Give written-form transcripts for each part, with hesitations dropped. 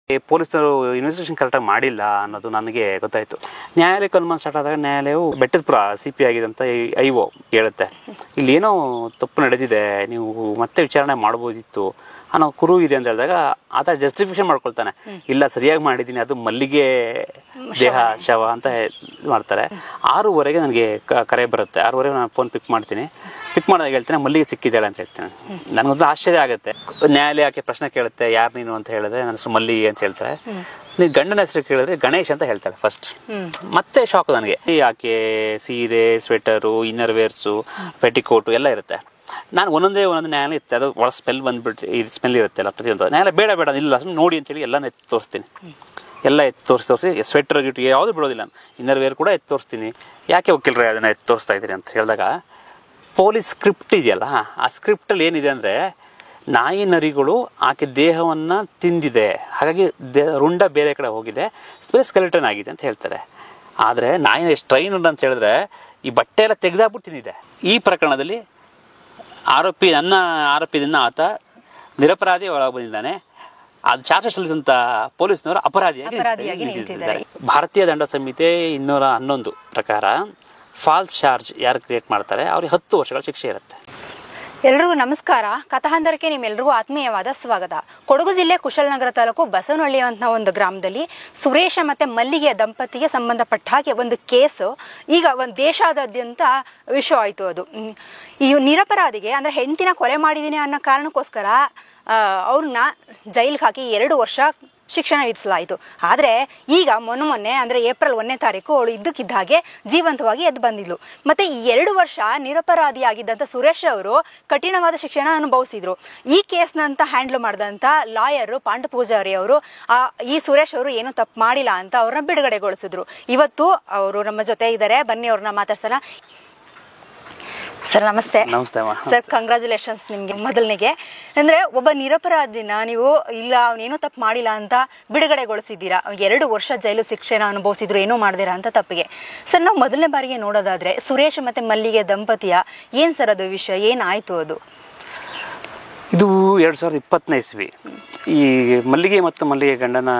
ಪೊಲೀಸರು ಇನ್ವೆಸ್ಟಿಗೇಷನ್ ಕರೆಕ್ಟಾಗಿ ಮಾಡಿಲ್ಲ ಅನ್ನೋದು ನನಗೆ ಗೊತ್ತಾಯಿತು. ನ್ಯಾಯಾಲಯಕ್ಕೆ ಅನುಮಾನ ಸ್ಟಾರ್ಟ್ ಆದಾಗ ನ್ಯಾಯಾಲಯವು ಬೆಟ್ಟದಪುರ CP ಆಗಿದಂಥ IO ಹೇಳುತ್ತೆ, ಇಲ್ಲಿ ಏನೋ ತಪ್ಪು ನಡೆದಿದೆ, ನೀವು ಮತ್ತೆ ವಿಚಾರಣೆ ಮಾಡ್ಬೋದಿತ್ತು ಅನ್ನೋ ಕುರು ಇದೆ ಅಂತ ಹೇಳಿದಾಗ ಆತ ಜಸ್ಟಿಫಿಕೇಶನ್ ಮಾಡ್ಕೊಳ್ತಾನೆ, ಇಲ್ಲ ಸರಿಯಾಗಿ ಮಾಡಿದ್ದೀನಿ, ಅದು ಮಲ್ಲಿಗೆ ದೇಹ ಶವ ಅಂತ ಮಾಡ್ತಾರೆ. 6:15 ನನಗೆ ಕರೆ ಬರುತ್ತೆ. 6:15 ನಾನು ಫೋನ್ ಪಿಕ್ ಮಾಡ್ತೀನಿ. ಪಿಕ್ ಮಾಡಿದಾಗ ಹೇಳ್ತೇನೆ ಮಲ್ಲಿಗೆ ಸಿಕ್ಕಿದ್ದಾಳೆ ಅಂತ ಹೇಳ್ತೇನೆ. ನನಗೊಂದು ಆಶ್ಚರ್ಯ ಆಗುತ್ತೆ. ನ್ಯಾಯಾಲಯಕ್ಕೆ ಪ್ರಶ್ನೆ ಕೇಳುತ್ತೆ, ಯಾರು ನೀನು ಅಂತ ಹೇಳಿದ್ರೆ ನನ್ನ ಹೆಸರು ಮಲ್ಲಿಗೆ ಅಂತ ಹೇಳ್ತಾರೆ. ನೀವು ಗಂಡನ ಹೆಸರು ಕೇಳಿದ್ರೆ ಗಣೇಶ್ ಅಂತ ಹೇಳ್ತಾಳೆ ಫಸ್ಟ್. ಮತ್ತೆ ಶಾಕ್ ನನಗೆ. ಆಕೆ ಸೀರೆ, ಸ್ವೆಟರು, ಇನ್ನರ್ ವೇರ್ಸು, ಪೆಟಿಕೋಟು ಎಲ್ಲ ಇರುತ್ತೆ. ನಾನು ಒಂದೊಂದೇ ನ್ಯಾಯಾಲಯ ಇರುತ್ತೆ, ಅದು ಒಳ ಸ್ಮೆಲ್ ಬಂದ್ಬಿಟ್ಟು ಇದು ಸ್ಮೆಲ್ ಇರುತ್ತೆ ಎಲ್ಲ ಪ್ರತಿಯೊಂದು. ನ್ಯಾಯಾಲಯ ಬೇಡ ಇಲ್ಲ ಸುಮ್ಮನೆ ನೋಡಿ ಅಂತೇಳಿ ಎಲ್ಲನೂ ಎತ್ತಿ ತೋರಿಸ್ತೀನಿ. ಎಲ್ಲ ಎತ್ತಿ ತೋರಿಸಿ ಸ್ವೆಟ್ರ್ ಗಿಟ್ಟು ಯಾವುದು ಬಿಡೋದಿಲ್ಲ. ಇನ್ನರ್ ವೇರ್ ಕೂಡ ಎತ್ತಿ ತೋರಿಸ್ತೀನಿ. ಯಾಕೆ ವಕೀಲರೇ ಅದನ್ನು ಎತ್ತಿ ತೋರಿಸ್ತಾ ಇದ್ದೀರಿ ಅಂತ ಹೇಳಿದಾಗ, ಪೊಲೀಸ್ ಸ್ಕ್ರಿಪ್ಟ್ ಇದೆಯಲ್ಲ, ಆ ಸ್ಕ್ರಿಪ್ಟಲ್ಲಿ ಏನಿದೆ ಅಂದರೆ ನಾಯಿ ನರಿಗಳು ಆಕೆ ದೇಹವನ್ನು ತಿಂದಿದೆ, ಹಾಗಾಗಿ ರುಂಡ ಬೇರೆ ಕಡೆ ಹೋಗಿದೆ, ಸ್ಕೆಲಿಟನ್ ಆಗಿದೆ ಅಂತ ಹೇಳ್ತಾರೆ. ಆದರೆ ನಾಯಿನ ಎಷ್ಟು ಟ್ರೈನ್ ಅಂತ ಹೇಳಿದ್ರೆ ಈ ಬಟ್ಟೆ ಎಲ್ಲ ತೆಗೆದಾಕ್ಬಿಟ್ಟು ತಿಂದಿದೆ. ಈ ಪ್ರಕರಣದಲ್ಲಿ ನನ್ನ ಆರೋಪಿದಿಂದ ಆತ ನಿರಪರಾಧಿ ಒಳಗೆ ಬಂದಿದ್ದಾನೆ. ಅದು ಚಾರ್ಜ್ ಸಲ್ಲಿಸಿದಂಥ ಪೊಲೀಸ್ನವರು ಅಪರಾಧಿಯಾಗಿ ನಿಂತಿದ್ದಾರೆ. ಭಾರತೀಯ ದಂಡ ಸಂಹಿತೆ 211 ಪ್ರಕಾರ ಫಾಲ್ಸ್ ಚಾರ್ಜ್ ಯಾರು ಕ್ರಿಯೇಟ್ ಮಾಡ್ತಾರೆ ಅವ್ರಿಗೆ 10 ವರ್ಷಗಳ ಶಿಕ್ಷೆ ಇರುತ್ತೆ. ಎಲ್ರಿಗೂ ನಮಸ್ಕಾರ. ಕಥಾಹಂದರಕ್ಕೆ ನಿಮ್ಮೆಲ್ರಿಗೂ ಆತ್ಮೀಯವಾದ ಸ್ವಾಗತ. ಕೊಡಗು ಜಿಲ್ಲೆ ಕುಶಲನಗರ ತಾಲೂಕು ಬಸವನಹಳ್ಳಿ ಅಂತ ಒಂದು ಗ್ರಾಮದಲ್ಲಿ ಸುರೇಶ ಮತ್ತು ಮಲ್ಲಿಗೆ ದಂಪತಿಗೆ ಸಂಬಂಧಪಟ್ಟ ಹಾಗೆ ಒಂದು ಕೇಸು ಈಗ ಒಂದು ದೇಶಾದ್ಯಂತ ವಿಶ್ವ ಆಯಿತು. ಅದು ಈ ನಿರಪರಾಧಿಗೆ ಅಂದರೆ ಹೆಂಡತಿನ ಕೊಲೆ ಮಾಡಿದ್ದೀನಿ ಅನ್ನೋ ಕಾರಣಕ್ಕೋಸ್ಕರ ಅವ್ರನ್ನ ಜೈಲಿಗೆ ಹಾಕಿ 2 ವರ್ಷ ಶಿಕ್ಷಣ ವಿಧಿಸಲಾಯಿತು. ಆದರೆ ಈಗ ಮೊನ್ನೆ ಅಂದರೆ ಏಪ್ರಿಲ್ 1ನೇ ತಾರೀಕು ಅವಳು ಇದ್ದಕ್ಕಿದ್ದ ಹಾಗೆ ಜೀವಂತವಾಗಿ ಎದ್ದು ಬಂದಿದ್ಲು. ಮತ್ತು ಈ 2 ವರ್ಷ ನಿರಪರಾಧಿಯಾಗಿದ್ದಂಥ ಸುರೇಶ್ ಅವರು ಕಠಿಣವಾದ ಶಿಕ್ಷಣ ಅನುಭವಿಸಿದ್ರು. ಈ ಕೇಸ್ನಂತ ಹ್ಯಾಂಡ್ಲ್ ಮಾಡಿದಂಥ ಲಾಯರು ಪಾಂಡು ಪೂಜಾರಿ ಅವರು ಈ ಸುರೇಶ್ ಅವರು ಏನೂ ತಪ್ಪು ಮಾಡಿಲ್ಲ ಅಂತ ಅವ್ರನ್ನ ಬಿಡುಗಡೆಗೊಳಿಸಿದ್ರು. ಇವತ್ತು ಅವರು ನಮ್ಮ ಜೊತೆ ಇದ್ದಾರೆ, ಬನ್ನಿ ಅವ್ರನ್ನ ಮಾತಾಡ್ಸೋಣ. ಸರ್ ನಮಸ್ತೆ. ನಮಸ್ತೆ ಸರ್, ಕಂಗ್ರ್ಯಾಚುಲೇಷನ್ಸ್ ನಿಮಗೆ. ಮೊದಲನೇಗೆ ಅಂದರೆ ಒಬ್ಬ ನಿರಪರಾಧಿನ ನೀವು ಇಲ್ಲ ಅವನೇನೂ ತಪ್ಪು ಮಾಡಿಲ್ಲ ಅಂತ ಬಿಡುಗಡೆಗೊಳಿಸಿದ್ದೀರಾ. 2 ವರ್ಷ ಜೈಲು ಶಿಕ್ಷೆನ ಅನುಭವಿಸಿದ್ರು, ಏನೂ ಮಾಡ್ದಿರಾ ಅಂತ ತಪ್ಪಿಗೆ. ಸರ್, ನಾವು ಮೊದಲನೇ ಬಾರಿಗೆ ನೋಡೋದಾದರೆ ಸುರೇಶ್ ಮತ್ತು ಮಲ್ಲಿಗೆ ದಂಪತಿಯ ಏನು ಸರ್ ಅದು ವಿಷಯ, ಏನಾಯಿತು ಅದು? ಇದು 2020ನೇ ಇಸ್ವಿ. ಈ ಮಲ್ಲಿಗೆ ಮತ್ತು ಮಲ್ಲಿಗೆ ಗಂಡನ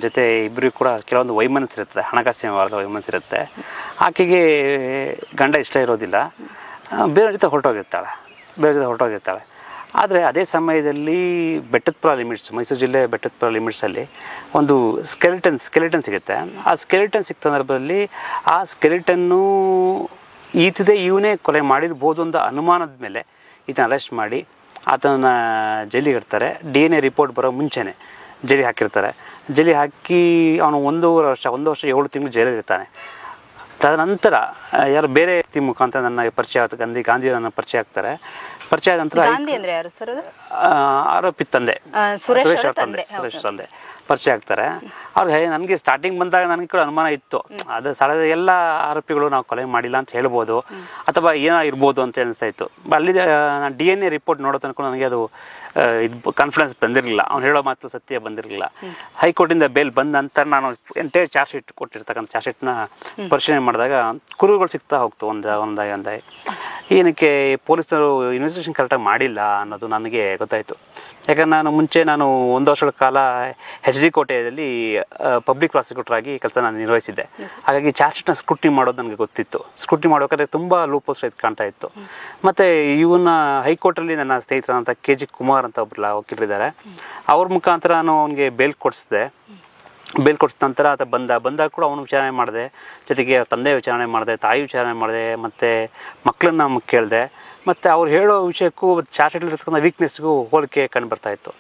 ಜೊತೆ ಇಬ್ಬರಿಗೂ ಕೂಡ ಕೆಲವೊಂದು ವೈಮನಸ್ಸಿರುತ್ತೆ, ಹಣಕಾಸಿನ ವ್ಯವಹಾರದ ವೈಮನಸ್ಸಿರುತ್ತೆ. ಆಕೆಗೆ ಗಂಡ ಇಷ್ಟ ಇರೋದಿಲ್ಲ, ಬೇರೆ ಜೊತೆ ಹೊರಟೋಗಿರ್ತಾಳೆ. ಆದರೆ ಅದೇ ಸಮಯದಲ್ಲಿ ಬೆಟ್ಟದಪುರ ಲಿಮಿಟ್ಸ್, ಮೈಸೂರು ಜಿಲ್ಲೆ ಬೆಟ್ಟದಪುರ ಲಿಮಿಟ್ಸಲ್ಲಿ ಒಂದು ಸ್ಕೆಲಿಟನ್ ಸಿಗುತ್ತೆ. ಆ ಸ್ಕೆಲಿಟನ್ ಸಿಕ್ಕ ಸಂದರ್ಭದಲ್ಲಿ ಆ ಸ್ಕೆಲಿಟನ್ನು ಇವನೇ ಕೊಲೆ ಮಾಡಿರ್ಬೋದು ಅಂತ ಅನುಮಾನದ ಮೇಲೆ ಈತನ ಅರೆಸ್ಟ್ ಮಾಡಿ ಆತನ ಜೈಲಿಗೆ ಇಡ್ತಾರೆ. DNA ರಿಪೋರ್ಟ್ ಬರೋ ಮುಂಚೆನೇ ಜೈಲಿಗೆ ಹಾಕಿರ್ತಾರೆ. ಜೈಲಿಗೆ ಹಾಕಿ ಅವನು 1 ವರ್ಷ 7 ತಿಂಗಳು ಜೈಲಿಗೆ ಇರ್ತಾನೆ. ತದನಂತರ ಯಾರು ಬೇರೆ ವ್ಯಕ್ತಿ ಮುಖಾಂತರ ನನ್ನ ಪರಿಚಯ ಆಗುತ್ತೆ, ಗಾಂಧಿ ನನ್ನ ಪರಿಚಯ ಆಗ್ತಾರೆ. ಪರಿಚಯ ಆದ ನಂತರ ಆರೋಪಿ ತಂದೆ ಸುರೇಶ್ ತಂದೆ ಪರಿಚಯ ಆಗ್ತಾರೆ. ಅವ್ರಿಗೆ ನನಗೆ ಸ್ಟಾರ್ಟಿಂಗ್ ಬಂದಾಗ ನನಗೆ ಕೂಡ ಅನುಮಾನ ಇತ್ತು, ಅದು ಸ್ಥಳದ ಎಲ್ಲ ಆರೋಪಿಗಳು ನಾವು ಕೊಲೆ ಮಾಡಿಲ್ಲ ಅಂತ ಹೇಳ್ಬೋದು ಅಥವಾ ಏನಾಗಿರ್ಬೋದು ಅಂತ ಅನಿಸ್ತಾ ಇತ್ತು. ಅಲ್ಲಿ DNA ರಿಪೋರ್ಟ್ ನೋಡೋ ತನಕ ನನಗೆ ಅದು ಇದು ಕಾನ್ಫಿಡೆನ್ಸ್ ಬಂದಿರಲಿಲ್ಲ, ಅವ್ನು ಹೇಳೋ ಮಾತು ಸತ್ಯ ಬಂದಿರಲಿಲ್ಲ. ಹೈಕೋರ್ಟಿಂದ ಬೇಲ್ ಬಂದ ನಂತರ ನಾನು ಎಂಟೈರ್ ಚಾರ್ಜ್ ಶೀಟ್ ಕೊಟ್ಟಿರ್ತಕ್ಕಂಥ ಚಾರ್ಜ್ ಶೀಟ್ನ ಪರಿಶೀಲನೆ ಮಾಡಿದಾಗ ಕುರುಗಳು ಸಿಗ್ತಾ ಹೋಗ್ತು ಒಂದಾಗಿ. ಏನಕ್ಕೆ ಪೊಲೀಸರು ಇನ್ವೆಸ್ಟಿಗೇಷನ್ ಕರೆಕ್ಟಾಗಿ ಮಾಡಿಲ್ಲ ಅನ್ನೋದು ನನಗೆ ಗೊತ್ತಾಯಿತು. ಯಾಕಂದ್ರೆ ನಾನು 1 ವರ್ಷಗಳ ಕಾಲ HD ಕೋಟೆಯಲ್ಲಿ ಪಬ್ಲಿಕ್ ಪ್ರಾಸಿಕ್ಯೂಟರ್ ಆಗಿ ಕೆಲಸ ನಾನು ನಿರ್ವಹಿಸಿದ್ದೆ. ಹಾಗಾಗಿ ಚಾರ್ಜ್ ಶೀಟ್ನ ಸ್ಕ್ರೂಟಿನಿ ಮಾಡೋದು ನನಗೆ ಗೊತ್ತಿತ್ತು. ಸ್ಕ್ರೂಟಿನಿ ಮಾಡೋಬೇಕಾದ್ರೆ ತುಂಬ ಲೂಪೋಸ್ ಇದು ಕಾಣ್ತಾ ಇತ್ತು. ಮತ್ತು ಇವನ್ನ ಹೈಕೋರ್ಟಲ್ಲಿ ನನ್ನ ಸ್ನೇಹಿತರಂತ KG ಕುಮಾರ್ ಅಂತ ಒಬ್ಬರು ವಕೀಲರಿದ್ದಾರೆ, ಅವ್ರ ಮುಖಾಂತರ ನಾನು ಅವನಿಗೆ ಬೇಲ್ ಕೊಡಿಸಿದ ನಂತರ ಆತ ಬಂದಾಗ ಕೂಡ ಅವನು ವಿಚಾರಣೆ ಮಾಡಿದೆ, ಜೊತೆಗೆ ತಂದೆ ವಿಚಾರಣೆ ಮಾಡಿದೆ, ತಾಯಿ ವಿಚಾರಣೆ ಮಾಡಿದೆ, ಮತ್ತು ಮಕ್ಕಳನ್ನ ಕೇಳಿದೆ. ಮತ್ತು ಅವ್ರು ಹೇಳೋ ವಿಷಯಕ್ಕೂ ಚಾರ್ಜ್ ಶೀಟಲ್ಲಿರ್ತಕ್ಕಂಥ ವೀಕ್ನೆಸ್ಗೂ ಹೋಲಿಕೆ ಕಂಡು ಬರ್ತಾ ಇತ್ತು.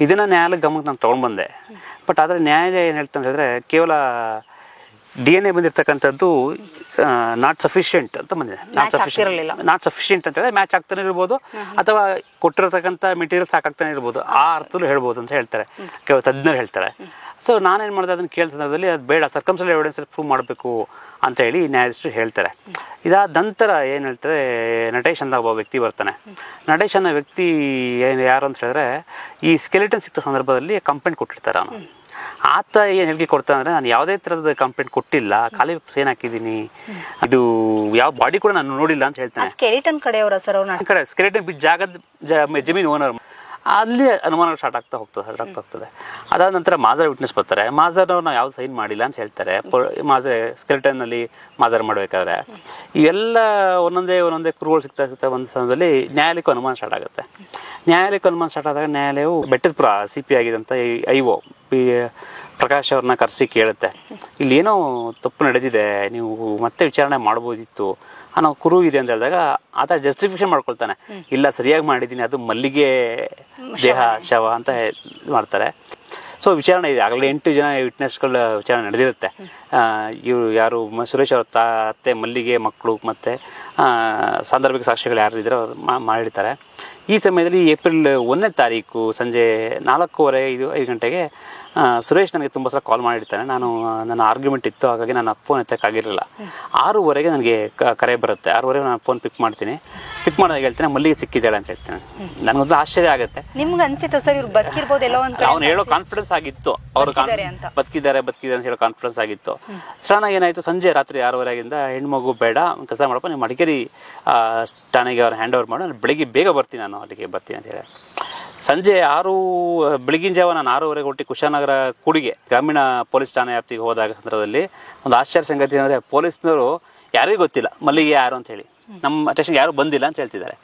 ಇದನ್ನು ನ್ಯಾಯಾಲಯ ಗಮನಕ್ಕೆ ನಾನು ತೊಗೊಂಡ್ಬಂದೆ. ಬಟ್ ಆದರೆ ನ್ಯಾಯಾಲಯ ಏನು ಹೇಳ್ತಾ ಹೇಳಿದ್ರೆ ಕೇವಲ DNA ಬಂದಿರತಕ್ಕಂಥದ್ದು ನಾಟ್ ಸಫಿಷಿಯೆಂಟ್ ಅಂತ ಬಂದಿದೆ. ನಾಟ್ ಸಫಿಷಿಯೆಂಟ್ ಅಂತ ಹೇಳಿದ್ರೆ ಮ್ಯಾಚ್ ಆಗ್ತಾನೆ ಇರ್ಬೋದು ಅಥವಾ ಕೊಟ್ಟಿರತಕ್ಕಂಥ ಮೆಟೀರಿಯಲ್ ಸಾಕಾಗ್ತಾನೆ ಇರ್ಬೋದು, ಆ ಅರ್ಥದಲ್ಲೂ ಹೇಳ್ಬೋದು ಅಂತ ಹೇಳ್ತಾರೆ, ತಜ್ಞರು ಹೇಳ್ತಾರೆ. ಸೊ ನಾನೇನು ಮಾಡಿದೆ, ಅದನ್ನು ಕೇಳಿದ ಸಂದರ್ಭದಲ್ಲಿ ಅದು ಬೇಡ, ಸರ್ಕಮ್ಸ್ಟೆನ್ಷಿಯಲ್ ಎವಿಡೆನ್ಸ್ ಪ್ರೂವ್ ಮಾಡಬೇಕು ಅಂತ ಹೇಳಿ ನ್ಯಾಯಾಧೀಶರು ಹೇಳ್ತಾರೆ. ಇದಾದ ನಂತರ ಏನು ಹೇಳ್ತಾರೆ, ನಟೇಶ್ ಅಂತ ಒಬ್ಬ ವ್ಯಕ್ತಿ ಬರ್ತಾನೆ. ನಟೇಶ್ ಅನ್ನೋ ವ್ಯಕ್ತಿ ಯಾರು ಅಂತ ಹೇಳಿದ್ರೆ ಈ ಸ್ಕೆಲಿಟನ್ ಸಿಕ್ಕ ಸಂದರ್ಭದಲ್ಲಿ ಕಂಪ್ಲೇಂಟ್ ಕೊಟ್ಟಿರ್ತಾರೆ. ಅವನು ಆತ ಏನು ಹೇಳಿಕೆ ಕೊಡ್ತಾನೆ ಅಂದರೆ, ನಾನು ಯಾವುದೇ ಥರದ ಕಂಪ್ಲೇಂಟ್ ಕೊಟ್ಟಿಲ್ಲ, ಖಾಲಿ ಸೇನ್ ಹಾಕಿದ್ದೀನಿ, ಇದು ಯಾವ ಬಾಡಿ ಕೂಡ ನಾನು ನೋಡಿಲ್ಲ ಅಂತ ಹೇಳ್ತಾನೆ. ಸ್ಕೆಲಿಟನ್ ಕಡೆಯವರ ಸರ್, ಕಡೆ ಸ್ಕೆಲಿಟನ್ ಜಾಗದ ಜಮೀನು ಓನರ್. ಅಲ್ಲಿ ಅನುಮಾನಗಳು ಸ್ಟಾರ್ಟ್ ಆಗ್ತಾ ಹೋಗ್ತದೆ. ಅದಾದ ನಂತರ ಮಾಜರ್ ವಿಟ್ನೆಸ್ ಬರ್ತಾರೆ. ಮಾಜರ್ನವ್ರು ನಾವು ಯಾವ್ದು ಸೈನ್ ಮಾಡಿಲ್ಲ ಅಂತ ಹೇಳ್ತಾರೆ. ಮಾಜರ್ ಸ್ಕೆಲ್ಟನ್ನಲ್ಲಿ ಮಾಜರ್ ಮಾಡಬೇಕಾದ್ರೆ ಇವೆಲ್ಲ ಒಂದೊಂದೇ ಕುರುಗಳು ಸಿಗ್ತಾ ಒಂದು ಸಮಯದಲ್ಲಿ ನ್ಯಾಯಾಲಯಕ್ಕೂ ಅನುಮಾನ ಸ್ಟಾರ್ಟ್ ಆಗುತ್ತೆ. ನ್ಯಾಯಾಲಯಕ್ಕೂ ಅನುಮಾನ ಸ್ಟಾರ್ಟ್ ಆದಾಗ ನ್ಯಾಯಾಲಯವು ಬೆಟ್ಟದಪುರ CP ಆಗಿದ್ದಂಥ IO ಪ್ರಕಾಶ್ ಅವ್ರನ್ನ ಕರೆಸಿ ಕೇಳುತ್ತೆ, ಇಲ್ಲೇನೋ ತಪ್ಪು ನಡೆದಿದೆ, ನೀವು ಮತ್ತೆ ವಿಚಾರಣೆ ಮಾಡ್ಬೋದಿತ್ತು ಅನ್ನೋ ಕುರು ಇದೆ ಅಂತ ಹೇಳಿದಾಗ ಆತ ಜಸ್ಟಿಫಿಕೇಶನ್ ಮಾಡ್ಕೊಳ್ತಾನೆ, ಇಲ್ಲ ಸರಿಯಾಗಿ ಮಾಡಿದ್ದೀನಿ, ಅದು ಮಲ್ಲಿಗೆ ದೇಹ ಶವ ಅಂತ ಮಾಡ್ತಾರೆ. ಸೊ ವಿಚಾರಣೆ ಇದೆ, ಆಗಲೇ 8 ಜನ ವಿಟ್ನೆಸ್ಗಳ ವಿಚಾರಣೆ ನಡೆದಿರುತ್ತೆ. ಇವರು ಯಾರು ಸುರೇಶ್ ಅವ್ರ ಅತ್ತೆ ಮಲ್ಲಿಗೆ ಮಕ್ಕಳು ಮತ್ತು ಸಾಂದರ್ಭಿಕ ಸಾಕ್ಷಿಗಳು ಯಾರು ಇದ್ರೆ ಅವ್ರು ಮಾಡಿರ್ತಾರೆ. ಈ ಸಮಯದಲ್ಲಿ ಏಪ್ರಿಲ್ 1ನೇ ತಾರೀಕು ಸಂಜೆ 4:45 ಗಂಟೆಗೆ ಸುರೇಶ್ ನನಗೆ ತುಂಬ ಸಲ ಕಾಲ್ ಮಾಡಿರ್ತಾನೆ. ನನ್ನ ಆರ್ಗ್ಯುಮೆಂಟ್ ಇತ್ತು, ಹಾಗಾಗಿ ನಾನು ಫೋನ್ ಎತ್ತಕ್ಕಾಗಿರಲಿಲ್ಲ. 6:00 ನನಗೆ ಕರೆ ಬರುತ್ತೆ. 6:00 ನಾನು ಫೋನ್ ಪಿಕ್ ಮಾಡ್ತೀನಿ. ಪಿಕ್ ಮಾಡಿದಾಗ ಹೇಳ್ತೇನೆ ಮಲ್ಲಿಗೆ ಸಿಕ್ಕಿದ್ದಾಳೆ ಅಂತ ಹೇಳ್ತೇನೆ. ನನಗೊಂದು ಆಶ್ಚರ್ಯ ಆಗುತ್ತೆ. ನಿಮ್ಗೆ ಅನ್ಸುತ್ತೆ ಸರ್ ಇವ್ರು ಬದುಕಿರ್ಬೋದು ಎಲ್ಲೋ ಅಂತ? ಅವ್ನು ಹೇಳೋ ಕಾನ್ಫಿಡೆನ್ಸ್ ಆಗಿತ್ತು, ಅವರು ಬದುಕಿದ್ದಾರೆ ಅಂತ ಹೇಳೋ ಕಾನ್ಫಿಡೆನ್ಸ್ ಆಗಿತ್ತು. ಸಡನ್ ಏನಾಯ್ತು, ಸಂಜೆ ರಾತ್ರಿ 6:30 ಹೆಣ್ಮಗು ಬೇಡ, ಕೆಲಸ ಮಾಡಪ್ಪ, ನೀವು ಮಡಿಕೇರಿ ಠಾಣೆಗೆ ಅವ್ರು ಹ್ಯಾಂಡ್ ಓವರ್ ಮಾಡಿ, ನಾನು ಬೆಳಿಗ್ಗೆ ಬೇಗ ಬರ್ತೀನಿ, ನಾನು ಅಲ್ಲಿಗೆ ಬರ್ತೀನಿ ಅಂತ ಹೇಳಿ ಸಂಜೆ ಬೆಳಗಿನ ಜಾವ ನಾನು 6:30 ಹೊರಟಿ ಕುಶಾಲನಗರ ಕೂಡಿಗೆ ಗ್ರಾಮೀಣ ಪೊಲೀಸ್ ಠಾಣೆ ವ್ಯಾಪ್ತಿಗೆ ಹೋದಾಗ ಸಂದರ್ಭದಲ್ಲಿ ಒಂದು ಆಶ್ಚರ್ಯ ಸಂಗತಿ ಅಂದರೆ ಪೊಲೀಸ್ನವರು ಯಾರಿಗೂ ಗೊತ್ತಿಲ್ಲ ಮಲ್ಲಿಗೆ ಯಾರು ಅಂತ ಹೇಳಿ, ನಮ್ಮ ಸ್ಟೇಷನ್ಗೆ ಯಾರು ಬಂದಿಲ್ಲ ಅಂತ ಹೇಳ್ತಿದ್ದಾರೆ.